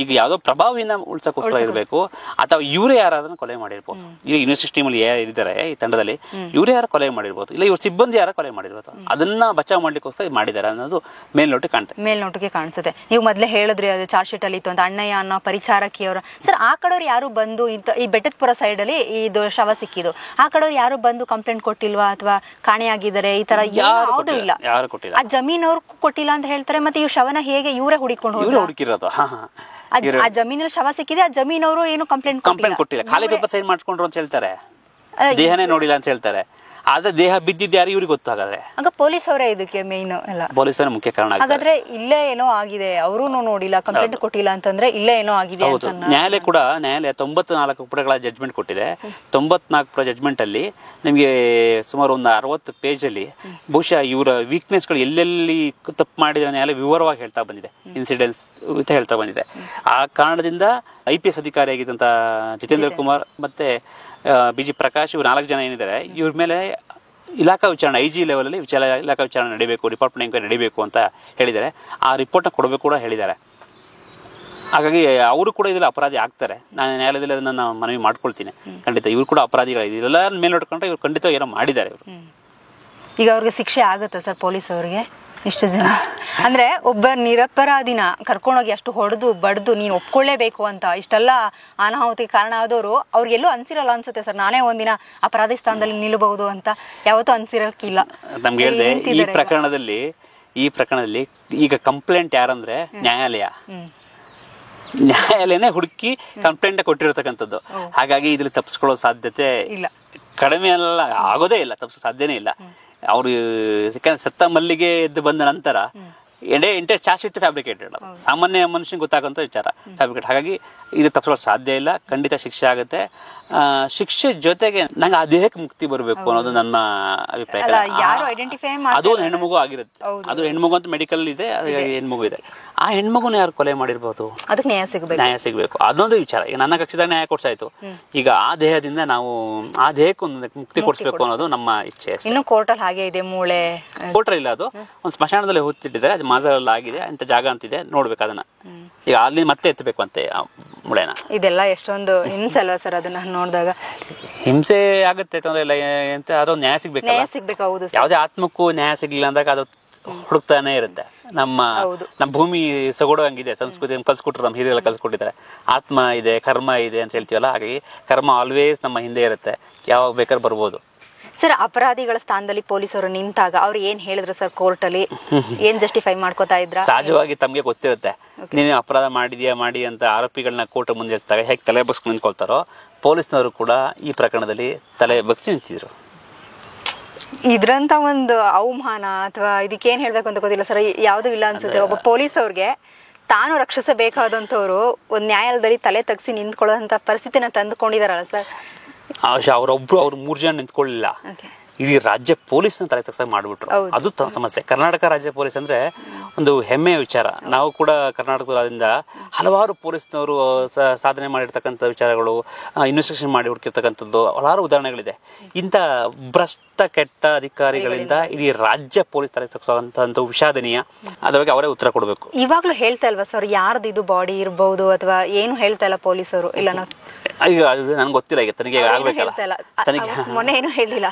ಈಗ ಯಾವ್ದೋ ಪ್ರಭಾವಿನ ಉಳ್ಸಕ್ಕೋಸ್ಕರ ಇರಬೇಕು, ಅಥವಾ ಇವರೇ ಯಾರಾದ್ರೂ ಕೊಲೆ ಮಾಡಿರ್ಬೋದು. ಈಗ ಯೂನಿವರ್ಸಿಟಿ ಟೀಮಲ್ಲಿ ಇದ್ದಾರೆ ಈ ತಂಡದಲ್ಲಿ, ಇವರೇ ಯಾರು ಕೊಲೆ ಮಾಡಿರ್ಬೋದು, ಇಲ್ಲ ಇವ್ರ ಸಿಬ್ಬಂದಿ ಯಾರು ಕೊಲೆ ಮಾಡಿರ್ಬೋದು, ಅದನ್ನ ಬಚಾವ್ ಮಾಡ್ಲಿಕ್ಕೋಸ್ಕರ ಮಾಡಿದ್ದಾರೆ ಅನ್ನೋದು ಮೇಲ್ನೋಟಿಗೆ ಕಾಣಿಸುತ್ತೆ. ನೀವು ಮೊದಲೇ ಹೇಳಿದ್ರಿ ಅದು ಚಾರ್ಜ್ ಶೀಟ್ ಅಲ್ಲಿ ಇತ್ತು ಅಂತ, ಅಣ್ಣಯ್ಯ ಅನ್ನೋ ಪರಿಚಾರಕಿಯವರ. ಸರ್, ಆ ಕಡೆಯವ್ರು ಯಾರು ಬಂದು ಈ ಬೆಟ್ಟದಪುರ ಸೈಡ್ ಅಲ್ಲಿ ಇದು ಶವ ಸಿಕ್ಕಿದ್ದು, ಆ ಕಡೆಯವ್ರು ಯಾರು ಬಂದು ಕಂಪ್ಲೇಂಟ್ ಕೊಟ್ಟಿಲ್ವಾ ಅಥವಾ ಕಾಣೆಯಾಗಿದ್ದಾರೆ ಈ ತರ ಯಾವುದು ಇಲ್ಲ? ಯಾರು ಕೊಟ್ಟಿಲ್ಲ. ಜಮೀನವ್ರು ಕೊಟ್ಟಿಲ್ಲ ಅಂತ ಹೇಳ್ತಾರೆ. ಮತ್ತೆ ಇವ್ರ ಶವನ ಹೇಗೆ ಇವರೇ ಹುಡುಕಿರೋದು? ಆ ಜಮೀನಲ್ಲಿ ಶವ ಸಿಕ್ಕಿದೆ, ಆ ಜಮೀನವರು ಏನು ಕಂಪ್ಲೇಂಟ್ ಕೊಟ್ಟಿಲ್ಲ, ಖಾಲಿ ಪೇಪರ್ ಸೈನ್ ಮಾಡ್ಕೊಂಡ್ರು ಅಂತ ಹೇಳ್ತಾರೆ, ದೇಹನೇ ನೋಡಿಲ್ಲ ಅಂತ ಹೇಳ್ತಾರೆ. ಆದ್ರೆ ದೇಹ ಬಿದ್ದಿದ್ದು ಯಾರು ಇವ್ರಿಗೆ ಗೊತ್ತಾಗಾದ್ರೆ ಆಗ ಪೊಲೀಸ್ ಅವರೇ ಇದಕ್ಕೆ ಮೇನ್ ಎಲ್ಲ, ಪೊಲೀಸರ ಮುಖ್ಯ ಕಾರಣ. ಹಾಗಾದ್ರೆ ಇಲ್ಲೇ ಏನೋ ಆಗಿದೆ, ಅವರು ನೋಡಿಲ್ಲ, ಕಂಪ್ಲೇಂಟ್ ಕೊಟ್ಟಿಲ್ಲ ಅಂತಂದ್ರೆ ಇಲ್ಲೇ ಏನೋ ಆಗಿದೆ. ನ್ಯಾಯಾಲಯ 94 ಪುಟಗಳ ಜಡ್ಜ್ಮೆಂಟ್ ಕೊಟ್ಟಿದೆ. 94 ಪುಟ ಜಡ್ಜ್ಮೆಂಟ್ ಅಲ್ಲಿ ನಿಮಗೆ ಸುಮಾರು ಒಂದು 60 ಪೇಜ್ ಅಲ್ಲಿ ಬಹುಶಃ ಇವರ ವೀಕ್ನೆಸ್ಗಳು ಎಲ್ಲೆಲ್ಲಿ ತಪ್ಪು ಮಾಡಿದ ನ್ಯಾಯಾಲಯ ವಿವರವಾಗಿ ಹೇಳ್ತಾ ಬಂದಿದೆ, ಇನ್ಸಿಡೆಂಟ್ಸ್ ಹೇಳ್ತಾ ಬಂದಿದೆ. ಆ ಕಾರಣದಿಂದ IPS ಅಧಿಕಾರಿಯಾಗಿದ್ದಂಥ ಜಿತೇಂದ್ರ ಕುಮಾರ್ ಮತ್ತೆ BG ಪ್ರಕಾಶ್, ಇವ್ರು 4 ಜನ ಏನಿದ್ದಾರೆ, ಇವ್ರ ಮೇಲೆ ಇಲಾಖಾ ವಿಚಾರಣೆ IG ಲೆವೆಲಲ್ಲಿ ಇಲಾಖಾ ವಿಚಾರಣೆ ನಡೀಬೇಕು, ಡಿಪಾರ್ಟ್ಮೆಂಟ್ ಎಂಕ್ವೈರಿ ನಡೀಬೇಕು ಅಂತ ಹೇಳಿದ್ದಾರೆ. ಆ ರಿಪೋರ್ಟ್ನ ಕೊಡಬೇಕು ಕೂಡ ಹೇಳಿದ್ದಾರೆ. ಹಾಗಾಗಿ ಅವರು ಕೂಡ ಇದರಲ್ಲಿ ಅಪರಾಧಿ ಆಗ್ತಾರೆ. ನಾನು ನ್ಯಾಯಾಲಯದಲ್ಲಿ ಅದನ್ನು ಮನವಿ ಮಾಡ್ಕೊಳ್ತೀನಿ. ಖಂಡಿತ ಇವ್ರು ಕೂಡ ಅಪರಾಧಿಗಳು, ಇದೆಲ್ಲ ಮೇಲೆ ನೋಡ್ಕೊಂಡ್ರೆ ಇವ್ರು ಖಂಡಿತ ಏನೋ ಮಾಡಿದ್ದಾರೆ. ಇವರು ಈಗ ಅವ್ರಿಗೆ ಶಿಕ್ಷೆ ಆಗುತ್ತಾ ಸರ್ ಪೊಲೀಸ್ ಅವರಿಗೆ? ಇಷ್ಟು ಜನ ಅಂದ್ರೆ ಒಬ್ಬ ನಿರಪರಾಧಿನ ಕರ್ಕೊಂಡೋಗಿ ಅಷ್ಟು ಹೊಡೆದು ಬಡ್ದು ನೀನು ಒಪ್ಕೊಳ್ಳೇಬೇಕು ಅಂತ ಇಷ್ಟೆಲ್ಲ ಅನಾಹುತಿಗೆ ಕಾರಣ ಆದವರು ಅವ್ರಿಗೆಲ್ಲೂ ಅನ್ಸಿರಲ್ಲ ಅನ್ಸುತ್ತೆ ಸರ್, ನಾನೇ ಒಂದಿನ ಅಪರಾಧಿ ಸ್ಥಾನದಲ್ಲಿ ನಿಲ್ಲಬಹುದು ಅಂತ ಯಾವತ್ತೂ ಅನ್ಸಿರಕ್ಕಿಲ್ಲ. ನಮ್ಗೆ ಹೇಳಿದೆ ಈ ಪ್ರಕರಣದಲ್ಲಿ ಈಗ ಕಂಪ್ಲೇಂಟ್ ಯಾರಂದ್ರೆ ನ್ಯಾಯಾಲಯನೇ ಹುಡುಕಿ ಕಂಪ್ಲೇಂಟ್ ಕೊಟ್ಟಿರತಕ್ಕಂಥದ್ದು. ಹಾಗಾಗಿ ಇದ್ರಲ್ಲಿ ತಪ್ಪಿಸ್ಕೊಳ್ಳೋ ಸಾಧ್ಯತೆ ಇಲ್ಲ, ಕಡಿಮೆ ಅಲ್ಲ, ಆಗೋದೇ ಇಲ್ಲ, ತಪ್ಪಿಸೋ ಸಾಧ್ಯನೇ ಇಲ್ಲ. ಅವರು ಸತ್ತ ಮಲ್ಲಿಗೆ ಎದ್ದು ಬಂದ ನಂತರ ಎಂಟೇ ಚಾರ್ಜ್ ಶೀಟ್ ಫ್ಯಾಬ್ರಿಕೇಟೆಡ್, ಸಾಮಾನ್ಯ ಮನುಷ್ಯನಿಗೆ ಗೊತ್ತಾಗಂತ ವಿಚಾರ ಫ್ಯಾಬ್ರಿಕೇಟ್. ಹಾಗಾಗಿ ಇದು ತಪ್ಪಿಸೋ ಸಾಧ್ಯ ಇಲ್ಲ, ಖಂಡಿತ ಶಿಕ್ಷೆ ಆಗುತ್ತೆ. ಶಿಕ್ಷೆ ಜೊತೆಗೆ ನಂಗೆ ಆ ದೇಹಕ್ಕೆ ಮುಕ್ತಿ ಬರಬೇಕು ಅನ್ನೋದು ನನ್ನ ಅಭಿಪ್ರಾಯ. ಅದು ಒಂದು ಹೆಣ್ಮಗು ಆಗಿರುತ್ತೆ, ಅದು ಹೆಣ್ಮಗು ಅಂತ ಮೆಡಿಕಲ್ ಇದೆ, ಹೆಣ್ಮಗು ಇದೆ. ಆ ಹೆಣ್ಮಗುನ ಯಾರು ಕೊಲೆ ಮಾಡಿರ್ಬೋದು, ಅದಕ್ಕೆ ನ್ಯಾಯ ಸಿಗಬೇಕು ಅನ್ನೋದು ವಿಚಾರ. ಈಗ ನನ್ನ ಕಕ್ಷದಾಗ ನ್ಯಾಯ ಕೊಡ್ಸಾಯ್ತು, ಈಗ ಆ ದೇಹದಿಂದ ನಾವು ಆ ದೇಹಕ್ಕೆ ಒಂದು ಮುಕ್ತಿ ಕೊಡಿಸ್ಬೇಕು ಅನ್ನೋದು ನಮ್ಮ ಇಚ್ಛೆ. ಇನ್ನು ಕೋರ್ಟಲ್ಲಿ ಹಾಗೆ ಇದೆ, ಮೂಳೆ ಕೋರ್ಟರ್ ಇಲ್ಲ, ಅದು ಒಂದು ಸ್ಮಶಾನದಲ್ಲಿ ಹೊತ್ತಿಟ್ಟಿದ್ದಾರೆ, ಅದು ಮಾಜಾರಲ್ಲಿ ಆಗಿದೆ ಅಂತ ಜಾಗ ಅಂತಿದೆ, ನೋಡ್ಬೇಕು ಅದನ್ನ. ಈಗ ಅಲ್ಲಿ ಮತ್ತೆ ಎತ್ತಬೇಕು ಅಂತೆ ಮೂಳೆನ. ಇದೆಲ್ಲ ಎಷ್ಟೊಂದು ಹಿಂಸೆ ಅಲ್ವಾ ಸರ್? ಅದನ್ನ ನೋಡಿದಾಗ ಹಿಂಸೆ ಆಗುತ್ತೆ, ತೊಂದರೆ ಇಲ್ಲ ಅಂತ, ಅದೊಂದು ನ್ಯಾಯ ಸಿಗ್ಬೇಕು. ಯಾವುದೇ ಆತ್ಮಕ್ಕೂ ನ್ಯಾಯ ಸಿಗ್ಲಿಲ್ಲ ಅಂದಾಗ ಅದು ಹುಡುಕ್ತಾನೆ ಇರುತ್ತೆ. ನಮ್ಮ ಭೂಮಿ ಸೊಗಡು ಹಂಗಿದೆ, ಸಂಸ್ಕೃತಿ ಕಲ್ಸ್ಕೊಟ್ರು, ನಮ್ಮ ಹಿರಿಯರೆಲ್ಲ ಕಲ್ಸ್ಕೊಟ್ಟಿದ್ದಾರೆ. ಆತ್ಮ ಇದೆ, ಕರ್ಮ ಇದೆ ಅಂತ ಹೇಳ್ತೀವಲ್ಲ, ಹಾಗಾಗಿ ಕರ್ಮ ಆಲ್ವೇಸ್ ನಮ್ಮ ಹಿಂದೆ ಇರುತ್ತೆ, ಯಾವಾಗ ಬೇಕಾದ್ರೆ ಬರ್ಬೋದು. ಸರ್, ಅಪರಾಧಿಗಳ ಸ್ಥಾನದಲ್ಲಿ ಪೊಲೀಸರು ನಿಂತಾಗ ಅವ್ರು ಏನ್ ಹೇಳಿದ್ರು ಸರ್ ಕೋರ್ಟ್ ಅಲ್ಲಿ? ಏನ್ ಜಸ್ಟಿಫೈ ಮಾಡ್ಕೋತಾ ಇದ್ರ? ಸಹಜವಾಗಿ ತಮ್ಗೆ ಗೊತ್ತಿರುತ್ತೆ, ನೀನು ಅಪರಾಧ ಮಾಡಿ ಅಂತ ಆರೋಪಿಗಳನ್ನ ಕೋರ್ಟ್ ಮುಂದೆ ಹೇಗೆ ತಲೆ ಬಗ್ಸ್ಕೊಂಡು ನಿಂತ್ಕೊಳ್ತಾರೋ, ಪೊಲೀಸ್ನವರು ಕೂಡ ಈ ಪ್ರಕರಣದಲ್ಲಿ ತಲೆ ಬಗ್ಸಿ ನಿಂತಿದ್ರು. ಇದ್ರಂತ ಒಂದು ಅವಮಾನ ಅಥವಾ ಇದಕ್ಕೇನ್ ಹೇಳ್ಬೇಕು ಅಂತ ಗೊತ್ತಿಲ್ಲ ಸರ್, ಯಾವ್ದು ಇಲ್ಲ ಅನ್ಸುತ್ತೆ. ಒಬ್ಬ ಪೊಲೀಸ್ ಅವ್ರಿಗೆ ತಾನು ರಕ್ಷಿಸಬೇಕಾದಂಥವ್ರು ಒಂದು ನ್ಯಾಯಾಲಯದಲ್ಲಿ ತಲೆ ತಗ್ಸಿ ನಿಂತ್ಕೊಳ್ಳೋಂಥ ಪರಿಸ್ಥಿತಿನ ತಂದುಕೊಂಡಿದಾರಲ್ಲ ಸರ್. ಅವ್ರು 3 ಜನ ನಿಂತ್ಕೊಳ್ಳಿಲ್ಲ, ಇಡೀ ರಾಜ್ಯ ಪೊಲೀಸ್ನ ತಲೆ ತಗ್ಸಾಗ ಮಾಡಿಬಿಟ್ರು. ಅದು ಸಮಸ್ಯೆ. ಕರ್ನಾಟಕ ರಾಜ್ಯ ಪೊಲೀಸ್ ಅಂದ್ರೆ ಒಂದು ಹೆಮ್ಮೆಯ ವಿಚಾರ. ನಾವು ಕೂಡ ಕರ್ನಾಟಕದಿಂದ ಹಲವಾರು ಪೊಲೀಸ್ನವರು ಸಾಧನೆ ಮಾಡಿರ್ತಕ್ಕಂಥ ವಿಚಾರಗಳು, ಇನ್ವೆಸ್ಟಿಗೇಷನ್ ಮಾಡಿ ಹುಡುಕಿರ್ತಕ್ಕಂಥದ್ದು ಹಲವಾರು ಉದಾಹರಣೆಗಳಿದೆ. ಇಂಥ ಭ್ರಷ್ಟ ಕೆಟ್ಟ ಅಧಿಕಾರಿಗಳಿಂದ ಇಡೀ ರಾಜ್ಯ ಪೊಲೀಸ್ ತಲೆ ತಗ್ಸುವಂತ ವಿಷಾದನೀಯ. ಅದ್ರ ಬಗ್ಗೆ ಅವರೇ ಉತ್ತರ ಕೊಡಬೇಕು. ಇವಾಗ್ಲೂ ಹೇಳ್ತಾ ಇಲ್ವಾ ಸರ್ ಯಾರ್ದು ಇದು ಬಾಡಿ ಇರ್ಬಹುದು ಅಥವಾ ಏನು ಹೇಳ್ತಾ ಇಲ್ಲ ಪೊಲೀಸರು? ಇಲ್ಲ, ಈಗ ನನ್ಗೆ ಗೊತ್ತಿಲ್ಲ, ಈಗ ತನಿಖೆ ಆಗ್ಬೇಕಲ್ಲ, ಮೊನ್ನೆ ಏನು ಹೇಳಿಲ್ಲ.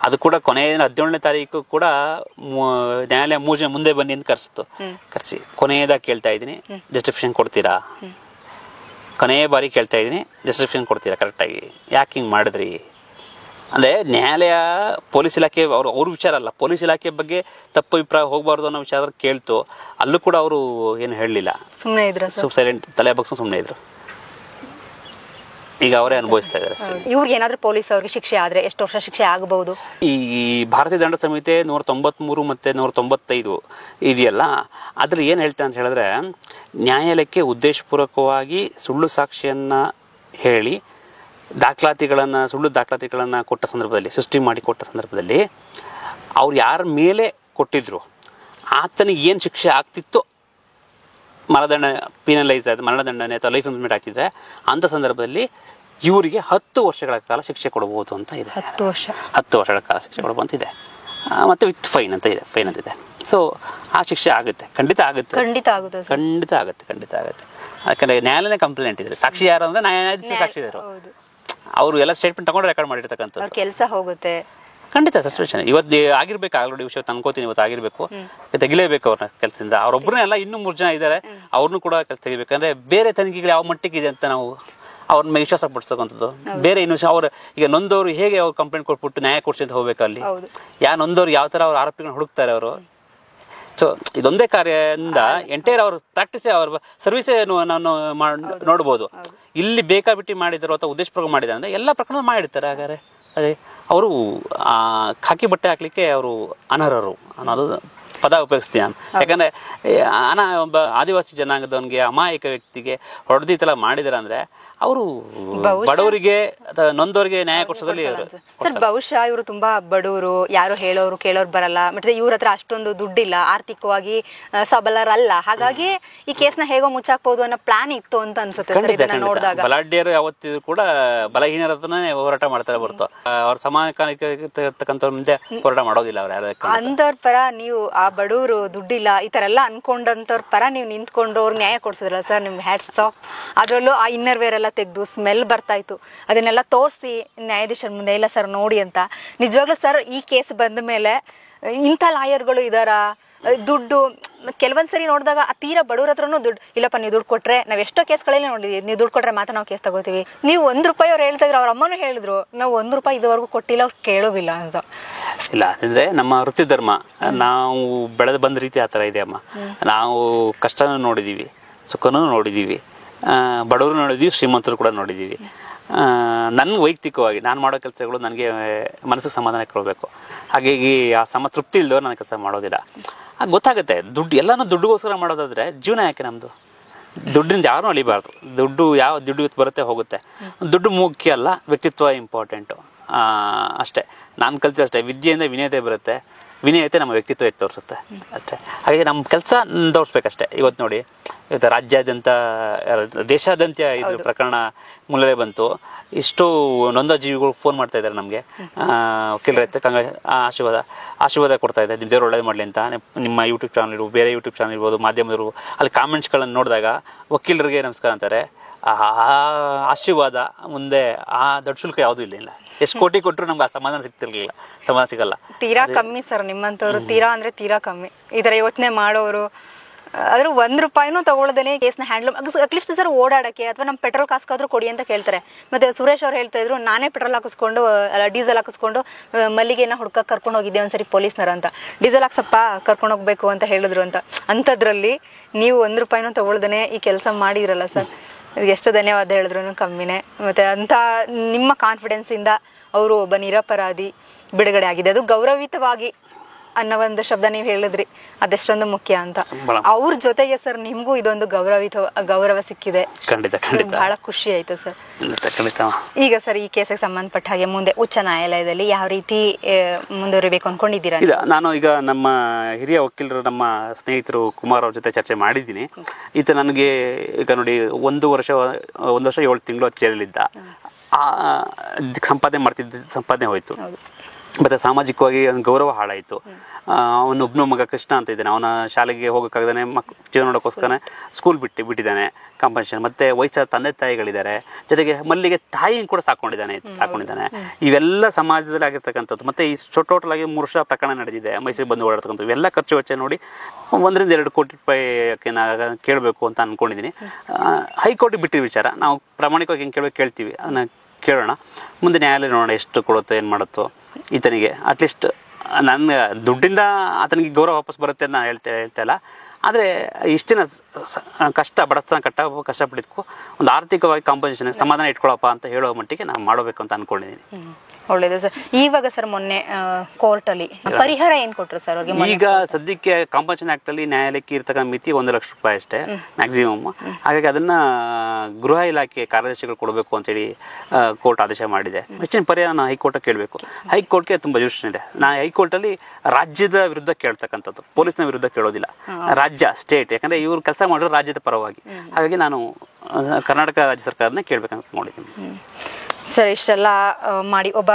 ಅದು ಕೂಡ ಕೊನೆ 17ನೇ ತಾರೀಕು ಕೂಡ ನ್ಯಾಯಾಲಯ 3 ಜನ ಮುಂದೆ ಬನ್ನಿ ಅಂತ ಕರೆಸಿ ಕೊನೆಯದಾಗಿ ಕೇಳ್ತಾ ಇದ್ದೀನಿ, ಜಸ್ಟಿಫಿಕೇಶನ್ ಕೊಡ್ತೀರಾ? ಕೊನೆಯ ಬಾರಿ ಕೇಳ್ತಾ ಇದ್ದೀನಿ, ಜಸ್ಟಿಫಿಕೇಶನ್ ಕೊಡ್ತೀರಾ ಕರೆಕ್ಟಾಗಿ? ಯಾಕೆ ಹಿಂಗೆ ಮಾಡಿದ್ರಿ? ಅಂದರೆ ನ್ಯಾಯಾಲಯ ಪೊಲೀಸ್ ಇಲಾಖೆ ಅವ್ರ ವಿಚಾರ ಅಲ್ಲ, ಪೊಲೀಸ್ ಇಲಾಖೆ ಬಗ್ಗೆ ತಪ್ಪು ಅಭಿಪ್ರಾಯ ಹೋಗಬಾರ್ದು ಅನ್ನೋ ವಿಚಾರ ಕೇಳ್ತು. ಅಲ್ಲೂ ಕೂಡ ಅವರು ಏನು ಹೇಳಲಿಲ್ಲ, ಸುಮ್ಮನೆ ಇದ್ರು, ಸೈಲೆಂಟ್ ತಲೆ ಬಗ್ಸು ಸುಮ್ಮನೆ ಇದ್ರು. ಈಗ ಅವರೇ ಅನುಭವಿಸ್ತಾ ಇದ್ದಾರೆ ಅಷ್ಟೇ. ಇವ್ರಿಗೆ ಏನಾದರೂ ಪೊಲೀಸ್ ಅವ್ರಿಗೆ ಶಿಕ್ಷೆ ಆದರೆ ಎಷ್ಟು ವರ್ಷ ಶಿಕ್ಷೆ ಆಗಬಹುದು? ಈ ಭಾರತೀಯ ದಂಡ ಸಂಹಿತೆ 193 ಮತ್ತು 195 ಇದೆಯಲ್ಲ, ಅದ್ರಲ್ಲಿ ಏನು ಹೇಳ್ತಾರೆ ಅಂತ ಹೇಳಿದ್ರೆ, ನ್ಯಾಯಾಲಯಕ್ಕೆ ಉದ್ದೇಶಪೂರ್ವಕವಾಗಿ ಸುಳ್ಳು ಸಾಕ್ಷಿಯನ್ನು ಹೇಳಿ ಸುಳ್ಳು ದಾಖಲಾತಿಗಳನ್ನು ಕೊಟ್ಟ ಸಂದರ್ಭದಲ್ಲಿ, ಸೃಷ್ಟಿ ಮಾಡಿ ಕೊಟ್ಟ ಸಂದರ್ಭದಲ್ಲಿ ಅವ್ರು ಯಾರ ಮೇಲೆ ಕೊಟ್ಟಿದ್ರು ಆತನಿಗೆ ಏನು ಶಿಕ್ಷೆ ಆಗ್ತಿತ್ತು, ಮರಣದಂಡ ಪೀನಲೈಸ್ ಆದ ಮರಣದಂಡನೆ ಅಥವಾ ಲೈಫ್ ಇಂಪ್ಲಿಮೆಂಟ್ ಆಗ್ತಿದ್ರೆ ಅಂಥ ಸಂದರ್ಭದಲ್ಲಿ ಇವರಿಗೆ 10 ವರ್ಷಗಳ ಕಾಲ ಶಿಕ್ಷೆ ಕೊಡಬಹುದು ಅಂತ ಇದೆ. 10 ವರ್ಷಗಳ ಕಾಲ ಶಿಕ್ಷೆ ಕೊಡಬಹುದು ಅಂತ ಇದೆ. ಮತ್ತು ವಿತ್ ಫೈನ್ ಅಂತ ಇದೆ. ಸೊ ಆ ಶಿಕ್ಷೆ ಆಗುತ್ತೆ, ಖಂಡಿತ ಆಗುತ್ತೆ. ಯಾಕಂದರೆ ನ್ಯಾಯಾಲಯ ಕಂಪ್ಲೇಂಟ್ ಇದ್ದಾರೆ. ಸಾಕ್ಷಿ ಯಾರು ಅಂದರೆ ನ್ಯಾಯಾಧೀಶ ಸಾಕ್ಷಿ ಇದ್ದಾರೆ. ಅವರು ಎಲ್ಲ ಸ್ಟೇಟ್ಮೆಂಟ್ ತಗೊಂಡು ರೆಕಾರ್ಡ್ ಮಾಡಿರ್ತಕ್ಕಂಥದ್ದು. ಕೆಲಸ ಹೋಗುತ್ತೆ ಖಂಡಿತ ಸಸ್ಪೆನ್ಷನ್ ಇವತ್ತು ಆಗಿರ್ಬೇಕು. ಆಲ್ರೆಡಿ ವಿಷಯ ತಂದ್ಕೋತೀನಿ, ಇವತ್ತು ಆಗಿರಬೇಕು, ತೆಗಿಲೇಬೇಕು ಅವ್ರನ್ನ ಕೆಲಸದಿಂದ. ಅವ್ರೊಬ್ಬರನ್ನೇ ಅಲ್ಲ, ಇನ್ನೂ 3 ಜನ ಇದ್ದಾರೆ, ಅವ್ರನ್ನೂ ಕೂಡ ಕೆಲಸ ತೆಗಿಬೇಕಂದ್ರೆ ಬೇರೆ ತನಿಖೆಗಳು ಯಾವ ಮಟ್ಟಿಗಿದೆ ಅಂತ ನಾವು ಅವ್ರ ಮೇಲೆ ವಿಶ್ವಾಸ ಪಡಿಸ್ತಕ್ಕಂಥದ್ದು. ಬೇರೆ ಇನ್ನು ಅವ್ರು ಈಗ ನೊಂದವರು ಹೇಗೆ ಅವ್ರು ಕಂಪ್ಲೇಂಟ್ ಕೊಟ್ಬಿಟ್ಟು ನ್ಯಾಯ ಕೊಡಿಸಿ ಅಂತ ಹೋಗ್ಬೇಕು. ಅಲ್ಲಿ ನೊಂದವ್ರು ಯಾವ ಥರ ಅವ್ರ ಆರೋಪಿಗಳನ್ನ ಹುಡುಕ್ತಾರೆ ಅವರು. ಸೊ ಇದೊಂದೇ ಕಾರ್ಯದಿಂದ ಎಂಟೈರ್ ಅವ್ರ ಪ್ರಾಕ್ಟೀಸೇ, ಅವ್ರ ಸರ್ವಿಸೇ ನಾನು ನೋಡ್ಬೋದು. ಇಲ್ಲಿ ಬೇಕಾಬಿಟ್ಟು ಮಾಡಿದ್ರು ಅಥವಾ ಉದ್ದೇಶಪೂರ್ವಕ ಮಾಡಿದ್ದಾರೆ ಅಂದರೆ ಎಲ್ಲ ಪ್ರಕರಣ ಮಾಡಿರ್ತಾರೆ. ಹಾಗಾದ್ರೆ ಅದೇ ಅವರು ಖಾಕಿ ಬಟ್ಟೆ ಹಾಕ್ಲಿಕ್ಕೆ ಅವರು ಅನರ್ಹರು ಅನ್ನೋದು ಪದ ಉಪಯೋಗಿಸ್ತೀನಿ ನಾನು. ಯಾಕಂದರೆ ಒಬ್ಬ ಆದಿವಾಸಿ ಜನಾಂಗದವನಿಗೆ, ಅಮಾಯಕ ವ್ಯಕ್ತಿಗೆ ಹೊಡೆದು ಈ ಥರ ಮಾಡಿದಾರೆ ಅಂದರೆ ಅವರು ಬಡವರಿಗೆ ಅಥವಾ ನೊಂದವರಿಗೆ ನ್ಯಾಯ ಕೊಡಿಸೋದ್ರಲ್ಲಿ ಸರ್ ಬಹುಶಃ ಇವರು ತುಂಬಾ ಬಡವರು, ಯಾರು ಹೇಳೋರು ಕೇಳೋರು ಬರಲ್ಲ, ಮತ್ತೆ ಇವ್ರ ಹತ್ರ ಅಷ್ಟೊಂದು ದುಡ್ಡಿಲ್ಲ, ಆರ್ಥಿಕವಾಗಿ ಸಬಲರಲ್ಲ. ಹಾಗಾಗಿ ಈ ಕೇಸ್ನ ಹೇಗೋ ಮುಚ್ಚಾಕ್ಬಹುದು ಅನ್ನೋ ಪ್ಲಾನ್ ಇತ್ತು ಅಂತ ಅನ್ಸುತ್ತೆ ನೋಡಿದಾಗ. ಬಲಾಢ್ಯರು ಯಾವತ್ತಿದ್ರು ಕೂಡ ಬಲಹೀನರ ಹತ್ರನೇ ಹೋರಾಟ ಮಾಡ್ತಾರೆ ಹೊರತು ಅವ್ರ ಸಮಾನಕಾನಿರ್ತಕ್ಕಂಥವ್ರ ಮುಂದೆ ಹೋರಾಟ ಮಾಡೋದಿಲ್ಲ. ಅವ್ರು ಯಾರು ಅಂಥವ್ರ ಪರ ನೀವು, ಆ ಬಡವರು ದುಡ್ಡಿಲ್ಲ ಈ ತರ ಎಲ್ಲ ಅನ್ಕೊಂಡಂತವ್ರ ಪರ ನೀವು ನಿಂತ್ಕೊಂಡು ಅವ್ರಿಗೆ ನ್ಯಾಯ ಕೊಡ್ಸಿದ್ರಲ್ಲ ಸರ್, ನಿಮ್ಗೆ ಹ್ಯಾಟ್ಸ್ ಆಫ್. ಅದರಲ್ಲೂ ಆ ಇನ್ನರ್ ವೇರ್ ಎಲ್ಲ ತೆಗೆದು ಸ್ಮೆಲ್ ಬರ್ತಾ ಇತ್ತು, ಅದನ್ನೆಲ್ಲ ತೋರಿಸಿ ನ್ಯಾಯಾಧೀಶರ ಮುಂದೆ ಇಲ್ಲ ಸರ್ ನೋಡಿ ಅಂತ. ನಿಜವಾಗ್ಲೂ ಸರ್ ಈ ಕೇಸ್ ಬಂದ ಮೇಲೆ ಇಂಥ ಲಾಯರ್ಗಳು ಇದಾರ, ದುಡ್ಡು ಕೆಲವೊಂದ್ಸರಿ ನೋಡಿದಾಗ ಆ ತೀರಾ ಬಡವ್ರ ಹತ್ರನೂ ದುಡ್ಡು ಇಲ್ಲಪ್ಪ, ನೀವು ದುಡ್ಡು ಕೊಟ್ರೆ, ನಾವು ಎಷ್ಟೋ ಕೇಸ್ಗಳಲ್ಲಿ ನೋಡಿದ್ವಿ, ನೀವು ದುಡ್ಡು ಕೊಟ್ರೆ ಮಾತ್ರ ನಾವು ಕೇಸ್ ತಗೋತೀವಿ. ನೀವು ₹1 ಅವ್ರು ಹೇಳ್ತಾ ಇದ್ರು, ಅವ್ರ ಅಮ್ಮನೂ ಹೇಳಿದ್ರು ನಾವು ₹1 ಇದುವರೆಗೂ ಕೊಟ್ಟಿಲ್ಲ, ಅವ್ರು ಕೇಳೋವಿಲ್ಲ ಅಂತ. ಇಲ್ಲ ಅಂದರೆ ನಮ್ಮ ವೃತ್ತಿ ಧರ್ಮ, ನಾವು ಬೆಳೆದು ಬಂದ ರೀತಿ ಆ ಥರ ಇದೆ ಅಮ್ಮ. ನಾವು ಕಷ್ಟನೂ ನೋಡಿದ್ದೀವಿ, ಸುಖನೂ ನೋಡಿದ್ದೀವಿ, ಬಡವರು ನೋಡಿದ್ದೀವಿ, ಶ್ರೀಮಂತರು ಕೂಡ ನೋಡಿದ್ದೀವಿ. ನನ್ನ ವೈಯಕ್ತಿಕವಾಗಿ ನಾನು ಮಾಡೋ ಕೆಲಸಗಳು ನನಗೆ ಮನಸ್ಸಿಗೆ ಸಮಾಧಾನ ಕೊಡಬೇಕು. ಹಾಗಾಗಿ ಆ ತೃಪ್ತಿ ಇಲ್ಲದವ್ರು ನನ್ನ ಕೆಲಸ ಮಾಡೋದಿಲ್ಲ. ಆಗ ಗೊತ್ತಾಗುತ್ತೆ, ಎಲ್ಲನೂ ದುಡ್ಡುಗೋಸ್ಕರ ಮಾಡೋದಾದರೆ ಜೀವನ ಯಾಕೆ ನಮ್ಮದು? ದುಡ್ಡಿಂದ ಯಾರೂ ಅಳಿಬಾರ್ದು. ದುಡ್ಡು ಬರುತ್ತೆ ಹೋಗುತ್ತೆ. ದುಡ್ಡು ಮುಖ್ಯ ಅಲ್ಲ, ವ್ಯಕ್ತಿತ್ವ ಇಂಪಾರ್ಟೆಂಟು ಅಷ್ಟೇ. ನಾನು ಕಲ್ತಿದ್ದೆ ಅಷ್ಟೇ, ವಿದ್ಯೆಯಿಂದ ವಿನಯತೆ ಬರುತ್ತೆ, ವಿನಯತೆ ನಮ್ಮ ವ್ಯಕ್ತಿತ್ವ ಎತ್ತಿ ತೋರಿಸುತ್ತೆ ಅಷ್ಟೇ. ಹಾಗಾಗಿ ನಮ್ಮ ಕೆಲಸ ತೋರಿಸ್ಬೇಕಷ್ಟೇ. ಇವತ್ತು ನೋಡಿ, ಇವತ್ತು ರಾಜ್ಯಾದ್ಯಂತ ದೇಶಾದ್ಯಂತ ಇದು ಪ್ರಕರಣ ಮುನ್ನಡೆ ಬಂತು. ಇಷ್ಟು ನೊಂದ ಜೀವಿಗಳು ಫೋನ್ ಮಾಡ್ತಾ ಇದ್ದಾರೆ ನಮಗೆ, ವಕೀಲರ ಆಶೀರ್ವಾದ ಕೊಡ್ತಾ ಇದೆ, ನಿಮ್ಮ ದೇವರು ಒಳ್ಳೇದು ಮಾಡಲಿ ಅಂತ. ನಿಮ್ಮ ಯೂಟ್ಯೂಬ್ ಚಾನಲ್ ಇರ್ಬೋದು, ಬೇರೆ ಯೂಟ್ಯೂಬ್ ಚಾನಲ್ ಇರ್ಬೋದು, ಮಾಧ್ಯಮದವರು ಅಲ್ಲಿ ಕಾಮೆಂಟ್ಸ್ಗಳನ್ನು ನೋಡಿದಾಗ ವಕೀಲರಿಗೆ ನಮಸ್ಕಾರ ಅಂತಾರೆ. ಆ ಆಶೀರ್ವಾದ ಮುಂದೆ ಆ ದೊಡ್ಡ ಶುಲ್ಕ ಯಾವುದೂ ಇಲ್ಲ. ಎಷ್ಟು ಕೋಟಿ ಕೊಟ್ಟರು ನಮ್ಗೆ ಆ ಸಮಾಧಾನ ಸಿಗಲ್ಲ. ತೀರಾ ಕಮ್ಮಿ ಸರ್ ನಿಮ್ಮಂಥವ್ರು, ತೀರಾ ಕಮ್ಮಿ ಈ ಥರ ಯೋಚನೆ ಮಾಡೋರು. ಆದ್ರೂ ₹1 ತಗೊಳ್ಳದೇನೆ ಕೇಸ್ನ ಹ್ಯಾಂಡಲ್ ಅಟ್ಲೀಸ್ಟ್ ಸರ್ ಓಡಾಡಕ್ಕೆ ಅಥವಾ ನಮ್ಮ ಪೆಟ್ರೋಲ್ ಕಾಸ್ಕಾದ್ರೂ ಕೊಡಿ ಅಂತ ಕೇಳ್ತಾರೆ. ಮತ್ತೆ ಸುರೇಶ್ ಅವ್ರು ಹೇಳ್ತಾ ಇದ್ರು, ನಾನೇ ಪೆಟ್ರೋಲ್ ಹಾಕಿಸ್ಕೊಂಡು ಡೀಸೆಲ್ ಹಾಕಿಸ್ಕೊಂಡು ಮಲ್ಲಿಗೆನ ಹುಡ್ಕಕ್ಕೆ ಕರ್ಕೊಂಡು ಹೋಗಿದ್ದೆ ಒಂದ್ಸರಿ ಪೊಲೀಸ್ನರ ಅಂತ. ಡೀಸೆಲ್ ಹಾಕ್ಸಪ್ಪ ಕರ್ಕೊಂಡು ಹೋಗ್ಬೇಕು ಅಂತ ಹೇಳಿದ್ರು ಅಂತ. ಅಂಥದ್ರಲ್ಲಿ ನೀವು ₹1 ತಗೊಳ್ದೇನೆ ಈ ಕೆಲಸ ಮಾಡಿದ್ರಲ್ಲ ಸರ್, ಎಷ್ಟು ಧನ್ಯವಾದ ಹೇಳಿದ್ರು ಕಮ್ಮಿನೇ. ಮತ್ತು ಅಂಥ ನಿಮ್ಮ ಕಾನ್ಫಿಡೆನ್ಸಿಂದ ಅವರು ಒಬ್ಬ ನಿರಪರಾಧಿ ಬಿಡುಗಡೆ ಆಗಿದೆ, ಅದು ಗೌರವಿತವಾಗಿ ಅನ್ನೋ ಒಂದು ಶಬ್ದ ನೀವು ಹೇಳಿದ್ರಿ, ಅದೆಷ್ಟೊಂದು ಮುಖ್ಯ ಅಂತ. ಅವ್ರ ಜೊತೆಗೆ ಸರ್ ನಿಮಗೂ ಇದೊಂದು ಗೌರವ ಸಿಕ್ಕಿದೆ, ಬಹಳ ಖುಷಿ ಆಯ್ತು ಸರ್. ಈಗ ಸರ್ ಈ ಕೇಸಿಗೆ ಸಂಬಂಧಪಟ್ಟ ಹಾಗೆ ಮುಂದೆ ಉಚ್ಚ ನ್ಯಾಯಾಲಯದಲ್ಲಿ ಯಾವ ರೀತಿ ಮುಂದುವರಿಬೇಕು ಅನ್ಕೊಂಡಿದ್ದೀರಾ? ನಾನು ಈಗ ನಮ್ಮ ಹಿರಿಯ ವಕೀಲರು, ನಮ್ಮ ಸ್ನೇಹಿತರು ಕುಮಾರ್ ಅವ್ರ ಜೊತೆ ಚರ್ಚೆ ಮಾಡಿದ್ದೀನಿ. ಈತ ನನಗೆ ಈಗ ನೋಡಿ 1 ವರ್ಷ 7 ತಿಂಗಳು ಜೈಲಲ್ಲಿದ್ದ, ಸಂಪಾದನೆ ಹೋಯ್ತು. ಮತ್ತು ಸಾಮಾಜಿಕವಾಗಿ ಒಂದು ಗೌರವ ಹಾಳಾಯಿತು. ಅವನೊಬ್ಬನ ಮಗ ಕೃಷ್ಣ ಅಂತ ಇದ್ದಾನೆ, ಅವನ ಶಾಲೆಗೆ ಹೋಗೋಕ್ಕಾಗದೇ ಜೀವನ ನೋಡೋಕ್ಕೋಸ್ಕರ ಸ್ಕೂಲ್ ಬಿಟ್ಟಿದ್ದಾನೆ, ಕಾಂಪನ್ಸೇಷನ್. ಮತ್ತು ವಯಸ್ಸಾದ ತಂದೆ ತಾಯಿಗಳಿದ್ದಾರೆ, ಜೊತೆಗೆ ಮಲ್ಲಿಗೆ ತಾಯಿಯನ್ನು ಕೂಡ ಸಾಕೊಂಡಿದ್ದಾನೆ. ಇವೆಲ್ಲ ಸಮಾಜದಲ್ಲಿ ಆಗಿರ್ತಕ್ಕಂಥದ್ದು. ಮತ್ತು ಈ ಟೋಟಲ್ ಆಗಿ 3 ವರ್ಷ ಪ್ರಕರಣ ನಡೆದಿದೆ, ಮೈಸೂರಿಗೆ ಬಂದು ಓಡಾಡ್ತಕ್ಕಂಥದ್ದು. ಇವೆಲ್ಲ ಖರ್ಚು ವೆಚ್ಚ ನೋಡಿ ₹1-2 ಕೋಟಿ ಕೇಳಬೇಕು ಅಂತ ಅಂದ್ಕೊಂಡಿದ್ದೀನಿ. ಹೈಕೋರ್ಟಿಗೆ ಬಿಟ್ಟಿರೋ ವಿಚಾರ ನಾವು ಪ್ರಾಮಾಣಿಕವಾಗಿ ಹೆಂಗೆ ಕೇಳ್ತೀವಿ, ಅದನ್ನು ಕೇಳೋಣ, ಮುಂದೆ ನ್ಯಾಯಾಲಯ ನೋಡೋಣ ಎಷ್ಟು ಕೊಡುತ್ತೋ ಏನು ಮಾಡುತ್ತೋ ಈತನಿಗೆ. ಅಟ್ಲೀಸ್ಟ್ ನನ್ನ ದುಡ್ಡಿಂದ ಆತನಿಗೆ ಗೌರವ ವಾಪಸ್ ಬರುತ್ತೆ ಅಂತ ನಾನು ಹೇಳ್ತಾ ಇಲ್ಲ. ಆದರೆ ಇಷ್ಟಿನ ಕಷ್ಟ ಬಡತನ ಕಷ್ಟಪಟ್ಟಿದ್ದಕ್ಕೂ ಒಂದು ಆರ್ಥಿಕವಾಗಿ ಕಾಂಪನ್ಸೇಷನ್ ಸಮಾಧಾನ ಇಟ್ಕೊಳ್ಳಪ್ಪ ಅಂತ ಹೇಳೋ ಮಟ್ಟಿಗೆ ನಾನು ಮಾಡಬೇಕು ಅಂತ ಅಂದ್ಕೊಂಡಿದ್ದೀನಿ. ಒಳ್ಳೇದು ಸರ್. ಇವಾಗ ಸರ್ ಮೊನ್ನೆ ಕೋರ್ಟಲ್ಲಿ ಪರಿಹಾರ ಏನು ಕೊಟ್ಟರು ಸರ್ ಅವ್ರಿಗೆ? ಈಗ ಸದ್ಯಕ್ಕೆ ಕಾಂಪನ್ಸೇಷನ್ ಆಕ್ಟ್ ಅಲ್ಲಿ ನ್ಯಾಯಾಲಯಕ್ಕೆ ಇರ್ತಕ್ಕಂಥ ಮಿತಿ 1 ಲಕ್ಷ ರೂಪಾಯಿ ಅಷ್ಟೇ ಮ್ಯಾಕ್ಸಿಮಮ್. ಹಾಗಾಗಿ ಅದನ್ನ ಗೃಹ ಇಲಾಖೆ ಕಾರ್ಯದರ್ಶಿಗಳು ಕೊಡಬೇಕು ಅಂತೇಳಿ ಕೋರ್ಟ್ ಆದೇಶ ಮಾಡಿದೆ. ಹೆಚ್ಚಿನ ಪರಿಹಾರ ನಾನು ಹೈಕೋರ್ಟ್ ಕೇಳಬೇಕು. ಹೈಕೋರ್ಟ್ಗೆ ತುಂಬಾ ಜೂಷನ್ ಇದೆ. ನಾ ಹೈಕೋರ್ಟಲ್ಲಿ ರಾಜ್ಯದ ವಿರುದ್ಧ ಕೇಳ್ತಕ್ಕಂಥದ್ದು, ಪೊಲೀಸ್ನ ವಿರುದ್ಧ ಕೇಳೋದಿಲ್ಲ. ರಾಜ್ಯ ಸ್ಟೇಟ್, ಯಾಕಂದ್ರೆ ಇವ್ರು ಕೆಲಸ ಮಾಡಿರೋ ರಾಜ್ಯದ ಪರವಾಗಿ. ಹಾಗಾಗಿ ನಾನು ಕರ್ನಾಟಕ ರಾಜ್ಯ ಸರ್ಕಾರನೇ ಕೇಳ್ಬೇಕಂತ ನೋಡಿದ್ದೀನಿ. ಸರ್, ಇಷ್ಟೆಲ್ಲ ಮಾಡಿ ಒಬ್ಬ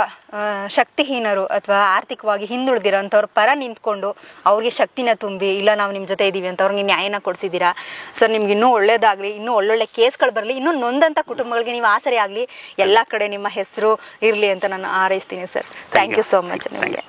ಶಕ್ತಿಹೀನರು ಅಥವಾ ಆರ್ಥಿಕವಾಗಿ ಹಿಂದುಳಿದಿರೋಂಥವ್ರ ಪರ ನಿಂತ್ಕೊಂಡು ಅವ್ರಿಗೆ ಶಕ್ತಿನ ತುಂಬಿ, ಇಲ್ಲ ನಾವು ನಿಮ್ಮ ಜೊತೆ ಇದ್ದೀವಿ ಅಂತ ಅವ್ರಿಗೆ ನ್ಯಾಯನ ಕೊಡಿಸಿದ್ದೀರಾ ಸರ್. ನಿಮ್ಗೆ ಇನ್ನೂ ಒಳ್ಳೇದಾಗಲಿ, ಇನ್ನೂ ಒಳ್ಳೊಳ್ಳೆ ಕೇಸ್ಗಳು ಬರಲಿ, ಇನ್ನೂ ನೊಂದಂಥ ಕುಟುಂಬಗಳಿಗೆ ನೀವು ಆಸರೆ ಆಗಲಿ, ಎಲ್ಲ ಕಡೆ ನಿಮ್ಮ ಹೆಸರು ಇರಲಿ ಅಂತ ನಾನು ಹಾರೈಸ್ತೀನಿ sir. Thank you so much ನಿಮಗೆ.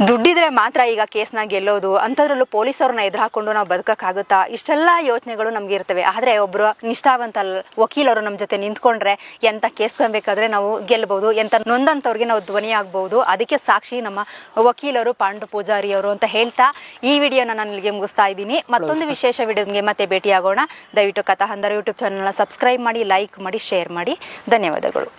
ದುಡ್ಡಿದ್ರೆ ಮಾತ್ರ ಈಗ ಕೇಸ್ನ ಗೆಲ್ಲೋದು, ಅಂಥದ್ರಲ್ಲೂ ಪೊಲೀಸವ್ರನ್ನ ಎದುರು ಹಾಕೊಂಡು ನಾವು ಬದುಕೋಕ್ಕಾಗುತ್ತಾ? ಇಷ್ಟೆಲ್ಲ ಯೋಚನೆಗಳು ನಮಗೆ ಇರ್ತವೆ. ಆದರೆ ಒಬ್ಬರು ನಿಷ್ಠಾವಂತ ವಕೀಲರು ನಮ್ಮ ಜೊತೆ ನಿಂತ್ಕೊಂಡ್ರೆ ಎಂಥ ಕೇಸ್ಕೊಬೇಕಾದ್ರೆ ನಾವು ಗೆಲ್ಲಬಹುದು, ಎಂಥ ನೊಂದಂಥವ್ರಿಗೆ ನಾವು ಧ್ವನಿ ಆಗ್ಬೋದು. ಅದಕ್ಕೆ ಸಾಕ್ಷಿ ನಮ್ಮ ವಕೀಲರು ಪಾಂಡು ಪೂಜಾರಿ ಅವರು ಅಂತ ಹೇಳ್ತಾ ಈ ವಿಡಿಯೋನ ನಾನು ಇಲ್ಲಿಗೆ ಮುಗಿಸ್ತಾ ಇದ್ದೀನಿ. ಮತ್ತೊಂದು ವಿಶೇಷ ವಿಡಿಯೋಗೆ ಮತ್ತೆ ಭೇಟಿಯಾಗೋಣ. ದಯವಿಟ್ಟು ಕಥಾಹಂದರ ಯೂಟ್ಯೂಬ್ ಚಾನಲ್ನ ಸಬ್ಸ್ಕ್ರೈಬ್ ಮಾಡಿ, ಲೈಕ್ ಮಾಡಿ, ಶೇರ್ ಮಾಡಿ. ಧನ್ಯವಾದಗಳು.